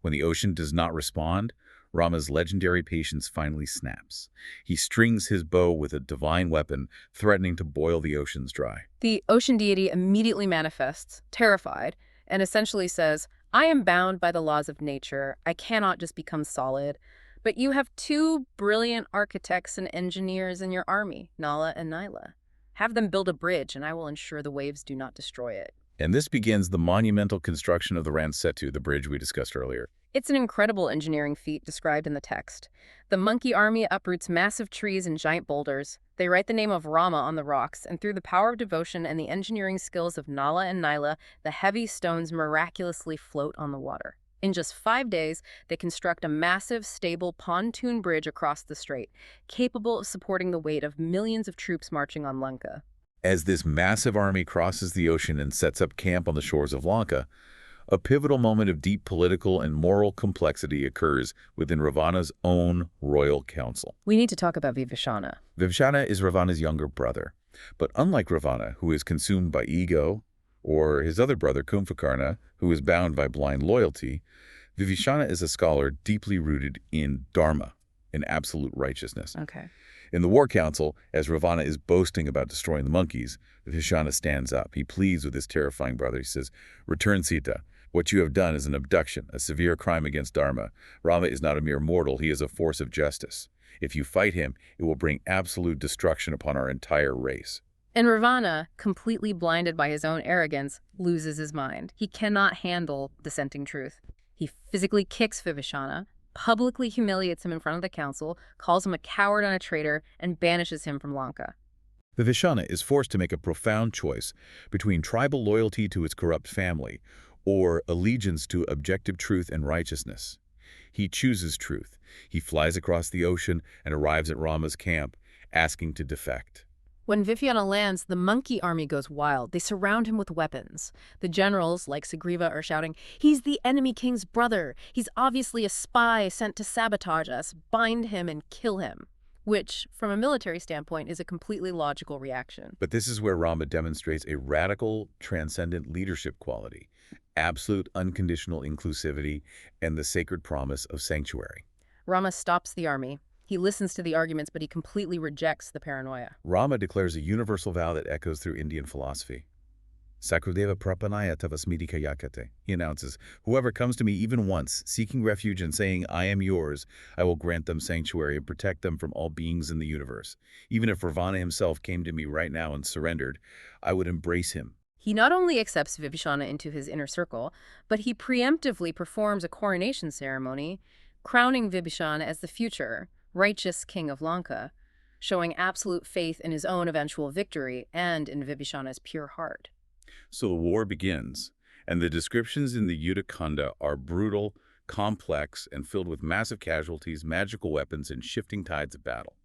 When the ocean does not respond, Rama's legendary patience finally snaps. He strings his bow with a divine weapon, threatening to boil the oceans dry. The ocean deity immediately manifests, terrified, and essentially says, "I am bound by the laws of nature. I cannot just become solid. But you have 2 brilliant architects and engineers in your army, Nala and Nila. Have them build a bridge, and I will ensure the waves do not destroy it." And this begins the monumental construction of the Ram Setu, the bridge we discussed earlier. It's an incredible engineering feat described in the text. The monkey army uproots massive trees and giant boulders. They write the name of Rama on the rocks, and through the power of devotion and the engineering skills of Nala and Nila, the heavy stones miraculously float on the water. In just 5 days, they construct a massive, stable pontoon bridge across the strait, capable of supporting the weight of millions of troops marching on Lanka. As this massive army crosses the ocean and sets up camp on the shores of Lanka, a pivotal moment of deep political and moral complexity occurs within Ravana's own royal council. We need to talk about Vibhishana. Vibhishana is Ravana's younger brother, but unlike Ravana, who is consumed by ego, or his other brother Kumbhakarna, who is bound by blind loyalty, Vibhishana is a scholar deeply rooted in Dharma, in absolute righteousness. Okay. In the war council, as Ravana is boasting about destroying the monkeys, Vibhishana stands up. He pleads with his terrifying brother. He says, "Return Sita. What you have done is an abduction, a severe crime against Dharma. Rama is not a mere mortal. He is a force of justice. If you fight him, it will bring absolute destruction upon our entire race." And Ravana, completely blinded by his own arrogance, loses his mind. He cannot handle dissenting truth. He physically kicks Vibhishana, publicly humiliates him in front of the council, calls him a coward and a traitor, and banishes him from Lanka. Vibhishana is forced to make a profound choice between tribal loyalty to his corrupt family or allegiance to objective truth and righteousness. He chooses truth. He flies across the ocean and arrives at Rama's camp, asking to defect. When Vibhishana lands, the monkey army goes wild. They surround him with weapons. The generals, like Sugriva, are shouting, "He's the enemy king's brother. He's obviously a spy sent to sabotage us. Bind him and kill him." Which, from a military standpoint, is a completely logical reaction. But this is where Rama demonstrates a radical, transcendent leadership quality, absolute unconditional inclusivity, and the sacred promise of sanctuary. Rama stops the army. He listens to the arguments, but he completely rejects the paranoia. Rama declares a universal vow that echoes through Indian philosophy. Sakrudeva prapanaya tavasmiti kayakate. He announces, "Whoever comes to me even once, seeking refuge and saying, 'I am yours,' I will grant them sanctuary and protect them from all beings in the universe. Even if Ravana himself came to me right now and surrendered, I would embrace him." He not only accepts Vibhishana into his inner circle, but he preemptively performs a coronation ceremony, crowning Vibhishana as the future, righteous king of Lanka, showing absolute faith in his own eventual victory and in Vibhishana's pure heart. So the war begins, and the descriptions in the Uttarakhanda are brutal, complex, and filled with massive casualties, magical weapons, and shifting tides of battle.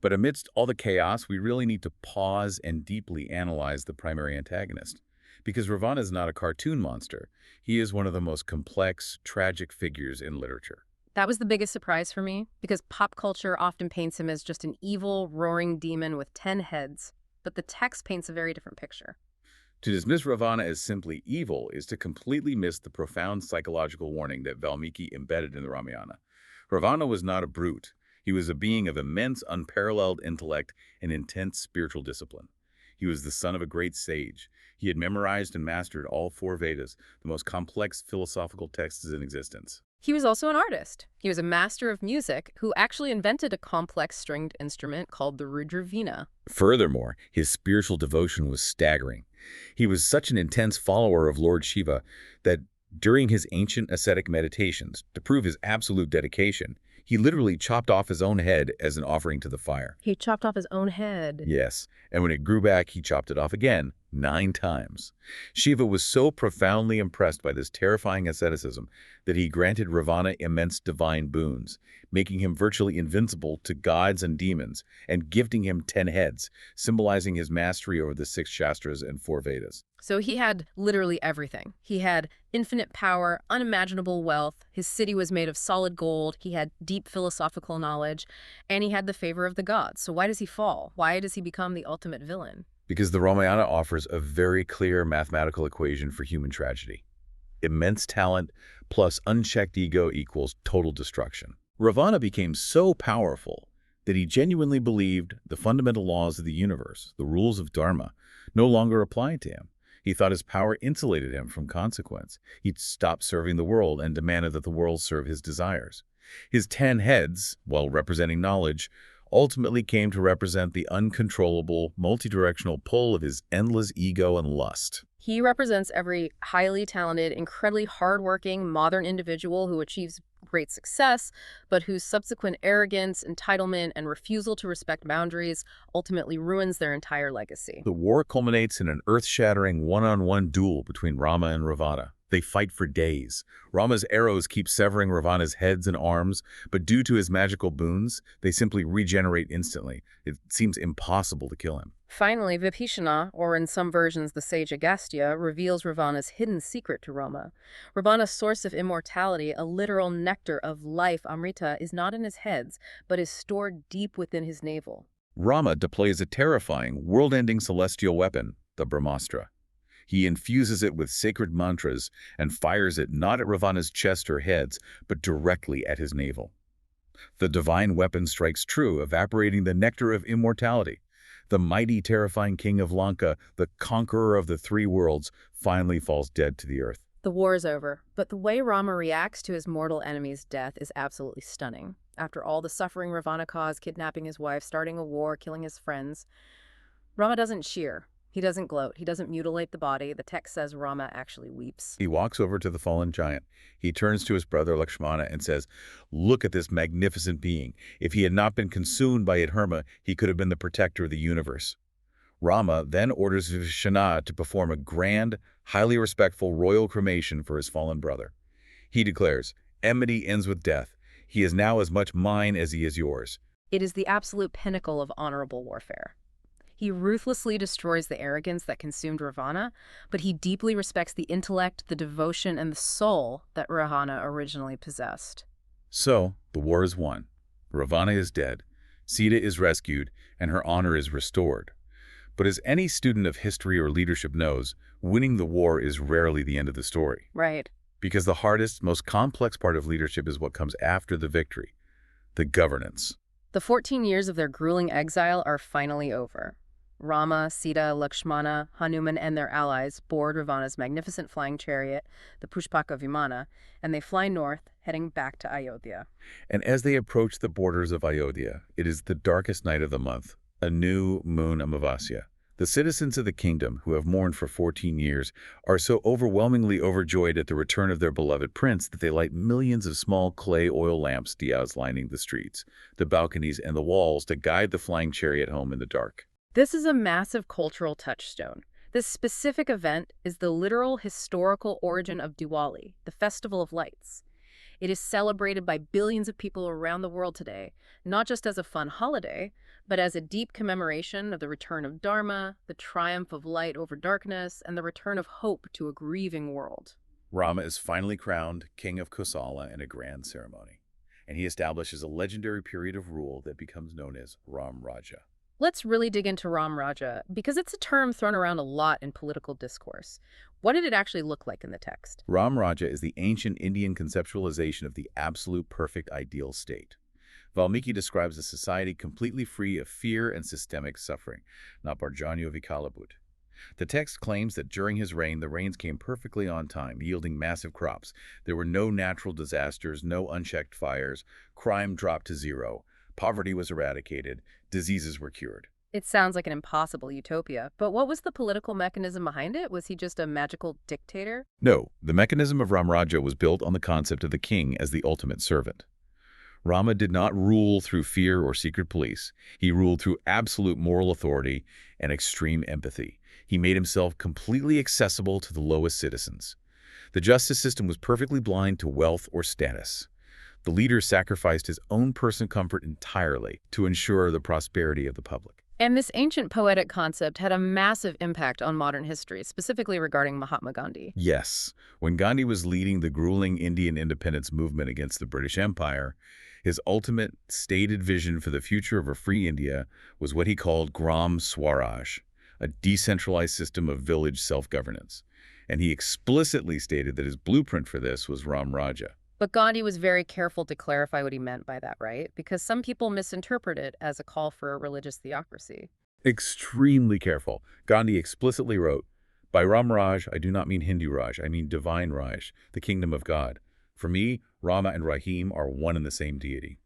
But amidst all the chaos, we really need to pause and deeply analyze the primary antagonist. Because Ravana is not a cartoon monster. He is one of the most complex, tragic figures in literature. That was the biggest surprise for me, because pop culture often paints him as just an evil, roaring demon with 10 heads. But the text paints a very different picture. To dismiss Ravana as simply evil is to completely miss the profound psychological warning that Valmiki embedded in the Ramayana. Ravana was not a brute. He was a being of immense, unparalleled intellect and intense spiritual discipline. He was the son of a great sage. He had memorized and mastered all 4 Vedas, the most complex philosophical texts in existence. He was also an artist. He was a master of music who actually invented a complex stringed instrument called the Rudra Veena. Furthermore, his spiritual devotion was staggering. He was such an intense follower of Lord Shiva that during his ancient ascetic meditations, to prove his absolute dedication, he literally chopped off his own head as an offering to the fire. He chopped off his own head. Yes, and when it grew back, he chopped it off again, 9 times. Shiva was so profoundly impressed by this terrifying asceticism that he granted Ravana immense divine boons, making him virtually invincible to gods and demons, and gifting him 10 heads, symbolizing his mastery over the 6 Shastras and 4 Vedas. So he had literally everything. He had infinite power, unimaginable wealth, his city was made of solid gold, he had deep philosophical knowledge, and he had the favor of the gods. So why does he fall? Why does he become the ultimate villain? Because the Ramayana offers a very clear mathematical equation for human tragedy. Immense talent plus unchecked ego equals total destruction. Ravana became so powerful that he genuinely believed the fundamental laws of the universe, the rules of Dharma, no longer applied to him. He thought his power insulated him from consequence. He'd stopped serving the world and demanded that the world serve his desires. His 10 heads, while representing knowledge, ultimately came to represent the uncontrollable, multidirectional pull of his endless ego and lust. He represents every highly talented, incredibly hardworking, modern individual who achieves great success, but whose subsequent arrogance, entitlement, and refusal to respect boundaries ultimately ruins their entire legacy. The war culminates in an earth-shattering one-on-one duel between Rama and Ravana. They fight for days. Rama's arrows keep severing Ravana's heads and arms, but due to his magical boons, they simply regenerate instantly. It seems impossible to kill him. Finally, Vibhishana, or in some versions the sage Agastya, reveals Ravana's hidden secret to Rama. Ravana's source of immortality, a literal nectar of life, Amrita, is not in his heads, but is stored deep within his navel. Rama deploys a terrifying, world-ending celestial weapon, the Brahmastra. He infuses it with sacred mantras and fires it not at Ravana's chest or heads, but directly at his navel. The divine weapon strikes true, evaporating the nectar of immortality. The mighty, terrifying king of Lanka, the conqueror of the three worlds, finally falls dead to the earth. The war is over, but the way Rama reacts to his mortal enemy's death is absolutely stunning. After all the suffering Ravana caused, kidnapping his wife, starting a war, killing his friends, Rama doesn't cheer. He doesn't gloat. He doesn't mutilate the body. The text says Rama actually weeps. He walks over to the fallen giant. He turns to his brother Lakshmana and says, "Look at this magnificent being. If he had not been consumed by Adharma, he could have been the protector of the universe." Rama then orders Vibhishana to perform a grand, highly respectful royal cremation for his fallen brother. He declares, "Enmity ends with death. He is now as much mine as he is yours." It is the absolute pinnacle of honorable warfare. He ruthlessly destroys the arrogance that consumed Ravana, but he deeply respects the intellect, the devotion, and the soul that Ravana originally possessed. So, the war is won. Ravana is dead, Sita is rescued, and her honor is restored. But as any student of history or leadership knows, winning the war is rarely the end of the story. Right. Because the hardest, most complex part of leadership is what comes after the victory, the governance. The 14 years of their grueling exile are finally over. Rama, Sita, Lakshmana, Hanuman, and their allies board Ravana's magnificent flying chariot, the Pushpaka Vimana, and they fly north, heading back to Ayodhya. And as they approach the borders of Ayodhya, it is the darkest night of the month, a new moon Amavasya. The citizens of the kingdom, who have mourned for 14 years, are so overwhelmingly overjoyed at the return of their beloved prince that they light millions of small clay oil lamps diyas lining the streets, the balconies, and the walls to guide the flying chariot home in the dark. This is a massive cultural touchstone. This specific event is the literal historical origin of Diwali, the Festival of Lights. It is celebrated by billions of people around the world today, not just as a fun holiday, but as a deep commemoration of the return of Dharma, the triumph of light over darkness, and the return of hope to a grieving world. Rama is finally crowned king of Kosala in a grand ceremony, and he establishes a legendary period of rule that becomes known as Ram Raja. Let's really dig into Ram Raja, because it's a term thrown around a lot in political discourse. What did it actually look like in the text? Ram Raja is the ancient Indian conceptualization of the absolute perfect ideal state. Valmiki describes a society completely free of fear and systemic suffering, Naparjanyo Vikalabut. The text claims that during his reign, the rains came perfectly on time, yielding massive crops. There were no natural disasters, no unchecked fires, crime dropped to zero, poverty was eradicated, diseases were cured. It sounds like an impossible utopia, but what was the political mechanism behind it? Was he just a magical dictator? No, the mechanism of Ram Raja was built on the concept of the king as the ultimate servant. Rama did not rule through fear or secret police. He ruled through absolute moral authority and extreme empathy. He made himself completely accessible to the lowest citizens. The justice system was perfectly blind to wealth or status. The leader sacrificed his own personal comfort entirely to ensure the prosperity of the public. And this ancient poetic concept had a massive impact on modern history, specifically regarding Mahatma Gandhi. Yes, when Gandhi was leading the grueling Indian independence movement against the British Empire, his ultimate stated vision for the future of a free India was what he called Gram Swaraj, a decentralized system of village self-governance. And he explicitly stated that his blueprint for this was Ram Raja. But Gandhi was very careful to clarify what he meant by that, right? Because some people misinterpret it as a call for a religious theocracy. Extremely careful. Gandhi explicitly wrote, "By Ram Raj, I do not mean Hindu Raj, I mean divine Raj, the kingdom of God. For me, Rama and Rahim are one and the same deity."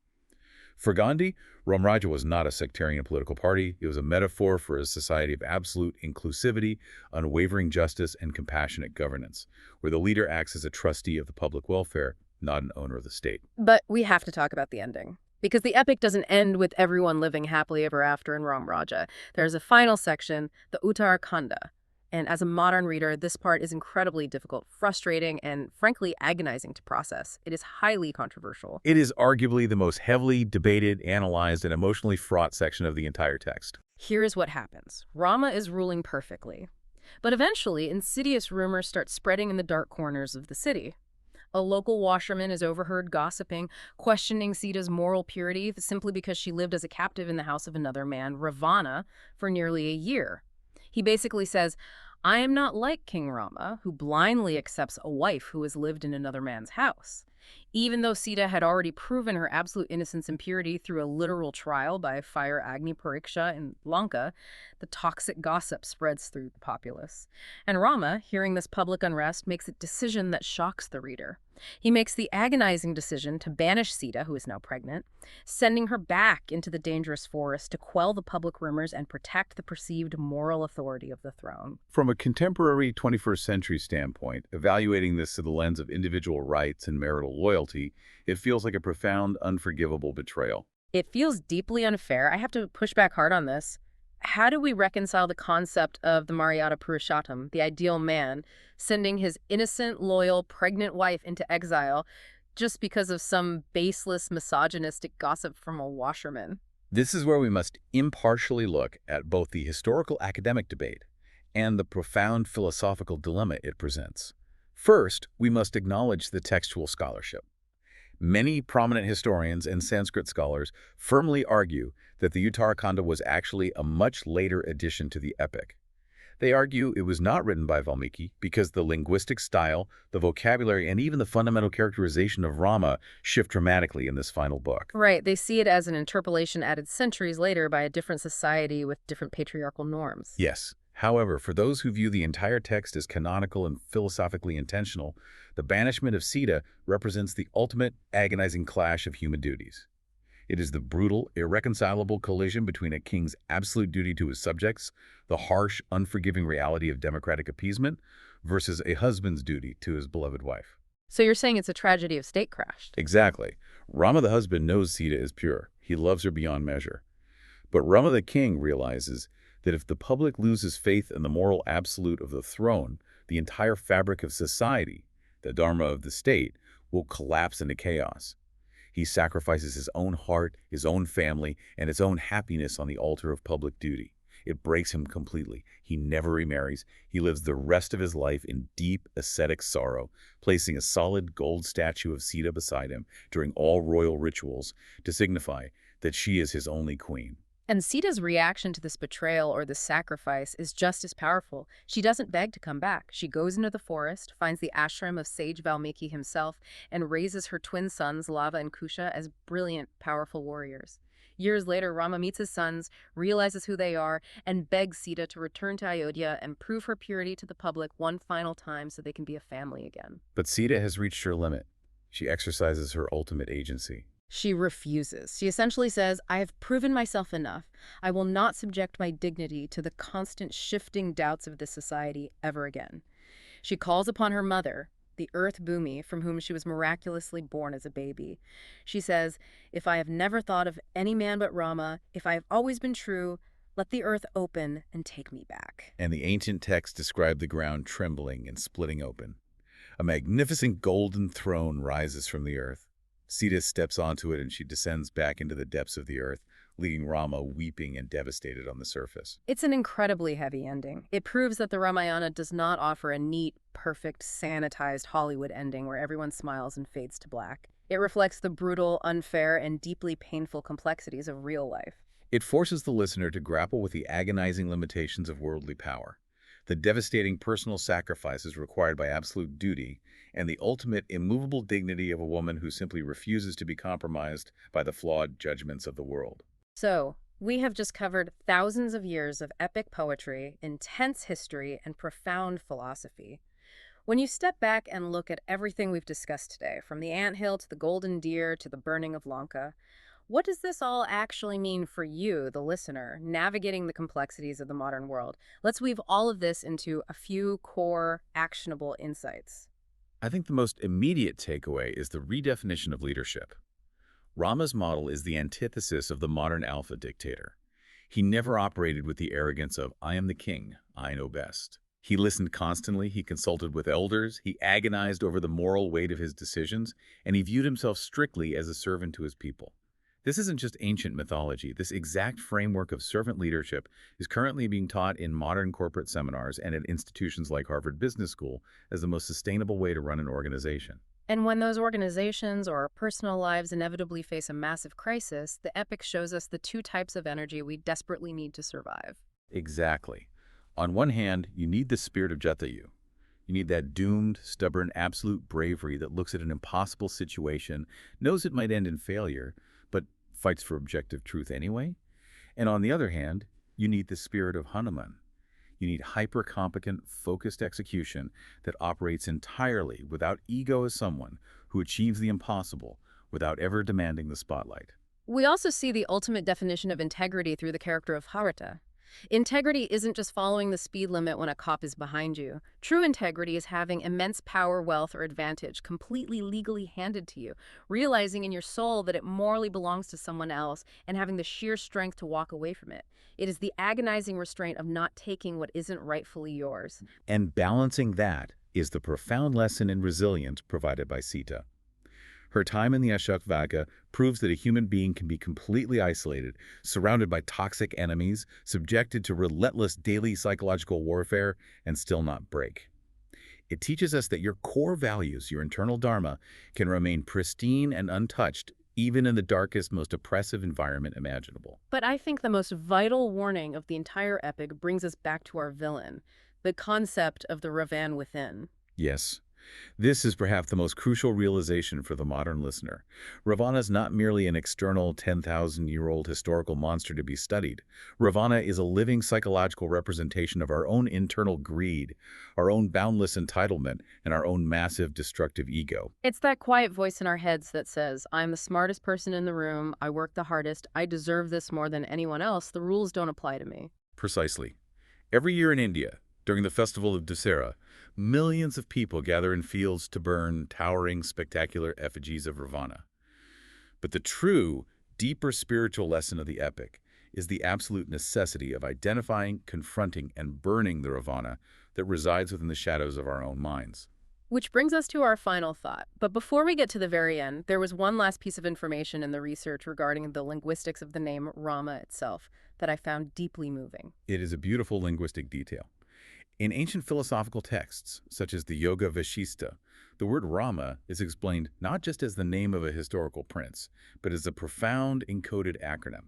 For Gandhi, Ramraja was not a sectarian political party. It was a metaphor for a society of absolute inclusivity, unwavering justice, and compassionate governance, where the leader acts as a trustee of the public welfare, not an owner of the state. But we have to talk about the ending. Because the epic doesn't end with everyone living happily ever after in Ram Raja. There's a final section, the Uttara Khanda. And as a modern reader, this part is incredibly difficult, frustrating, and frankly agonizing to process. It is highly controversial. It is arguably the most heavily debated, analyzed, and emotionally fraught section of the entire text. Here is what happens. Rama is ruling perfectly. But eventually, insidious rumors start spreading in the dark corners of the city. A local washerman is overheard gossiping, questioning Sita's moral purity simply because she lived as a captive in the house of another man, Ravana, for nearly a year. He basically says, I am not like King Rama, who blindly accepts a wife who has lived in another man's house. Even though Sita had already proven her absolute innocence and purity through a literal trial by fire Agni Pariksha in Lanka, the toxic gossip spreads through the populace. And Rama, hearing this public unrest, makes a decision that shocks the reader. He makes the agonizing decision to banish Sita, who is now pregnant, sending her back into the dangerous forest to quell the public rumors and protect the perceived moral authority of the throne. From a contemporary 21st century standpoint, evaluating this through the lens of individual rights and marital loyalty, it feels like a profound, unforgivable betrayal. It feels deeply unfair. I have to push back hard on this. How do we reconcile the concept of the Maryada Purushottam, the ideal man, sending his innocent, loyal, pregnant wife into exile just because of some baseless, misogynistic gossip from a washerman? This is where we must impartially look at both the historical academic debate and the profound philosophical dilemma it presents. First, we must acknowledge the textual scholarship. Many prominent historians and Sanskrit scholars firmly argue that the Uttarakhanda was actually a much later addition to the epic. They argue it was not written by Valmiki because the linguistic style, the vocabulary, and even the fundamental characterization of Rama shift dramatically in this final book. Right, they see it as an interpolation added centuries later by a different society with different patriarchal norms. Yes. However, for those who view the entire text as canonical and philosophically intentional, the banishment of Sita represents the ultimate agonizing clash of human duties. It is the brutal, irreconcilable collision between a king's absolute duty to his subjects, the harsh, unforgiving reality of democratic appeasement, versus a husband's duty to his beloved wife. So you're saying it's a tragedy of statecraft? Exactly. Rama the husband knows Sita is pure. He loves her beyond measure. But Rama the king realizes that if the public loses faith in the moral absolute of the throne, the entire fabric of society, the Dharma of the state, will collapse into chaos. He sacrifices his own heart, his own family, and his own happiness on the altar of public duty. It breaks him completely. He never remarries. He lives the rest of his life in deep ascetic sorrow, placing a solid gold statue of Sita beside him during all royal rituals to signify that she is his only queen. And Sita's reaction to this betrayal or this sacrifice is just as powerful. She doesn't beg to come back. She goes into the forest, finds the ashram of sage Valmiki himself, and raises her twin sons, Lava and Kusha, as brilliant, powerful warriors. Years later, Rama meets his sons, realizes who they are, and begs Sita to return to Ayodhya and prove her purity to the public one final time so they can be a family again. But Sita has reached her limit. She exercises her ultimate agency. She refuses. She essentially says, I have proven myself enough. I will not subject my dignity to the constant shifting doubts of this society ever again. She calls upon her mother, the earth Bhumi, from whom she was miraculously born as a baby. She says, if I have never thought of any man but Rama, if I have always been true, let the earth open and take me back. And the ancient texts describe the ground trembling and splitting open. A magnificent golden throne rises from the earth. Sita steps onto it and she descends back into the depths of the earth, leaving Rama weeping and devastated on the surface. It's an incredibly heavy ending. It proves that the Ramayana does not offer a neat, perfect, sanitized Hollywood ending where everyone smiles and fades to black. It reflects the brutal, unfair, and deeply painful complexities of real life. It forces the listener to grapple with the agonizing limitations of worldly power, the devastating personal sacrifices required by absolute duty, and the ultimate immovable dignity of a woman who simply refuses to be compromised by the flawed judgments of the world. So, we have just covered thousands of years of epic poetry, intense history, and profound philosophy. When you step back and look at everything we've discussed today, from the anthill to the golden deer to the burning of Lanka, What does this all actually mean for you, the listener, navigating the complexities of the modern world? Let's weave all of this into a few core, actionable insights. I think the most immediate takeaway is the redefinition of leadership. Rama's model is the antithesis of the modern alpha dictator. He never operated with the arrogance of, I am the king, I know best. He listened constantly, he consulted with elders, he agonized over the moral weight of his decisions, and he viewed himself strictly as a servant to his people. This isn't just ancient mythology. This exact framework of servant leadership is currently being taught in modern corporate seminars and at institutions like Harvard Business School as the most sustainable way to run an organization. And when those organizations or our personal lives inevitably face a massive crisis, the epic shows us the two types of energy we desperately need to survive. Exactly. On one hand, you need the spirit of Jatayu. You need that doomed, stubborn, absolute bravery that looks at an impossible situation, knows it might end in failure, but fights for objective truth anyway. And on the other hand, you need the spirit of Hanuman. You need hyper-competent, focused execution that operates entirely without ego as someone who achieves the impossible without ever demanding the spotlight. We also see the ultimate definition of integrity through the character of Bharata. Integrity isn't just following the speed limit when a cop is behind you. True integrity is having immense power, wealth, or advantage completely legally handed to you, realizing in your soul that it morally belongs to someone else, and having the sheer strength to walk away from it. It is the agonizing restraint of not taking what isn't rightfully yours. And balancing that is the profound lesson in resilience provided by Sita. Her time in the Ashok proves that a human being can be completely isolated, surrounded by toxic enemies, subjected to relentless daily psychological warfare, and still not break. It teaches us that your core values, your internal Dharma, can remain pristine and untouched even in the darkest, most oppressive environment imaginable. But I think the most vital warning of the entire epic brings us back to our villain, the concept of the Ravana within. Yes. This is perhaps the most crucial realization for the modern listener. Ravana is not merely an external 10,000-year-old historical monster to be studied. Ravana is a living psychological representation of our own internal greed, our own boundless entitlement, and our own massive destructive ego. It's that quiet voice in our heads that says, I'm the smartest person in the room, I work the hardest, I deserve this more than anyone else, the rules don't apply to me. Precisely. Every year in India, during the festival of Dussehra, millions of people gather in fields to burn towering, spectacular effigies of Ravana. But the true, deeper spiritual lesson of the epic is the absolute necessity of identifying, confronting, and burning the Ravana that resides within the shadows of our own minds. Which brings us to our final thought. But before we get to the very end, there was one last piece of information in the research regarding the linguistics of the name Rama itself that I found deeply moving. It is a beautiful linguistic detail. In ancient philosophical texts, such as the Yoga Vashista, the word Rama is explained not just as the name of a historical prince, but as a profound encoded acronym.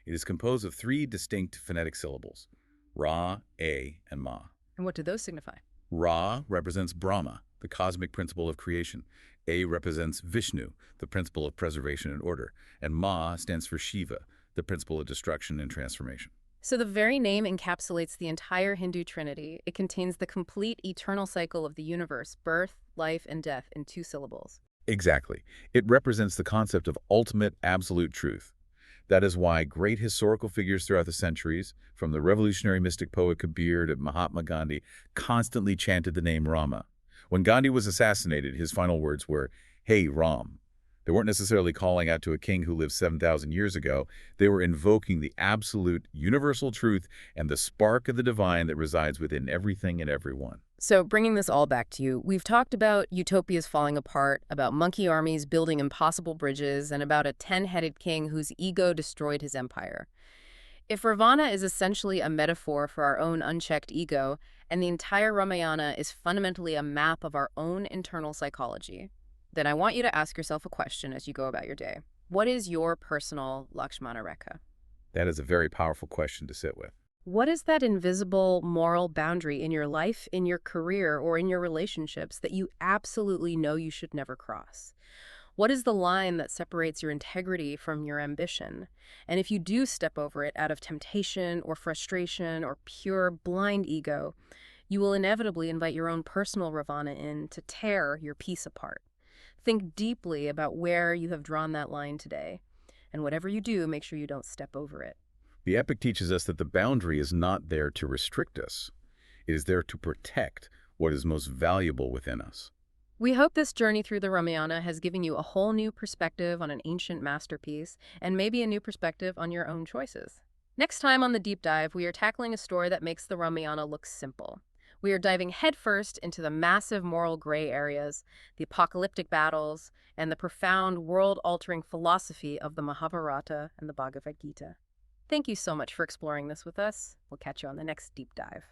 It is composed of three distinct phonetic syllables, Ra, A, and Ma. And what do those signify? Ra represents Brahma, the cosmic principle of creation. A represents Vishnu, the principle of preservation and order. And Ma stands for Shiva, the principle of destruction and transformation. So the very name encapsulates the entire Hindu trinity. It contains the complete eternal cycle of the universe, birth, life, and death in 2 syllables. Exactly. It represents the concept of ultimate, absolute truth. That is why great historical figures throughout the centuries, from the revolutionary mystic poet Kabir to Mahatma Gandhi, constantly chanted the name Rama. When Gandhi was assassinated, his final words were, "Hey, Ram." They weren't necessarily calling out to a king who lived 7,000 years ago. They were invoking the absolute, universal truth and the spark of the divine that resides within everything and everyone. So bringing this all back to you, we've talked about utopias falling apart, about monkey armies building impossible bridges, and about a 10-headed king whose ego destroyed his empire. If Ravana is essentially a metaphor for our own unchecked ego, and the entire Ramayana is fundamentally a map of our own internal psychology, then I want you to ask yourself a question as you go about your day. What is your personal Lakshmana Rekha? That is a very powerful question to sit with. What is that invisible moral boundary in your life, in your career, or in your relationships that you absolutely know you should never cross? What is the line that separates your integrity from your ambition? And if you do step over it out of temptation or frustration or pure blind ego, you will inevitably invite your own personal Ravana in to tear your peace apart. Think deeply about where you have drawn that line today. And whatever you do, make sure you don't step over it. The epic teaches us that the boundary is not there to restrict us. It is there to protect what is most valuable within us. We hope this journey through the Ramayana has given you a whole new perspective on an ancient masterpiece, and maybe a new perspective on your own choices. Next time on the deep dive, we are tackling a story that makes the Ramayana look simple. We are diving headfirst into the massive moral gray areas, the apocalyptic battles, and the profound world-altering philosophy of the Mahabharata and the Bhagavad Gita. Thank you so much for exploring this with us. We'll catch you on the next deep dive.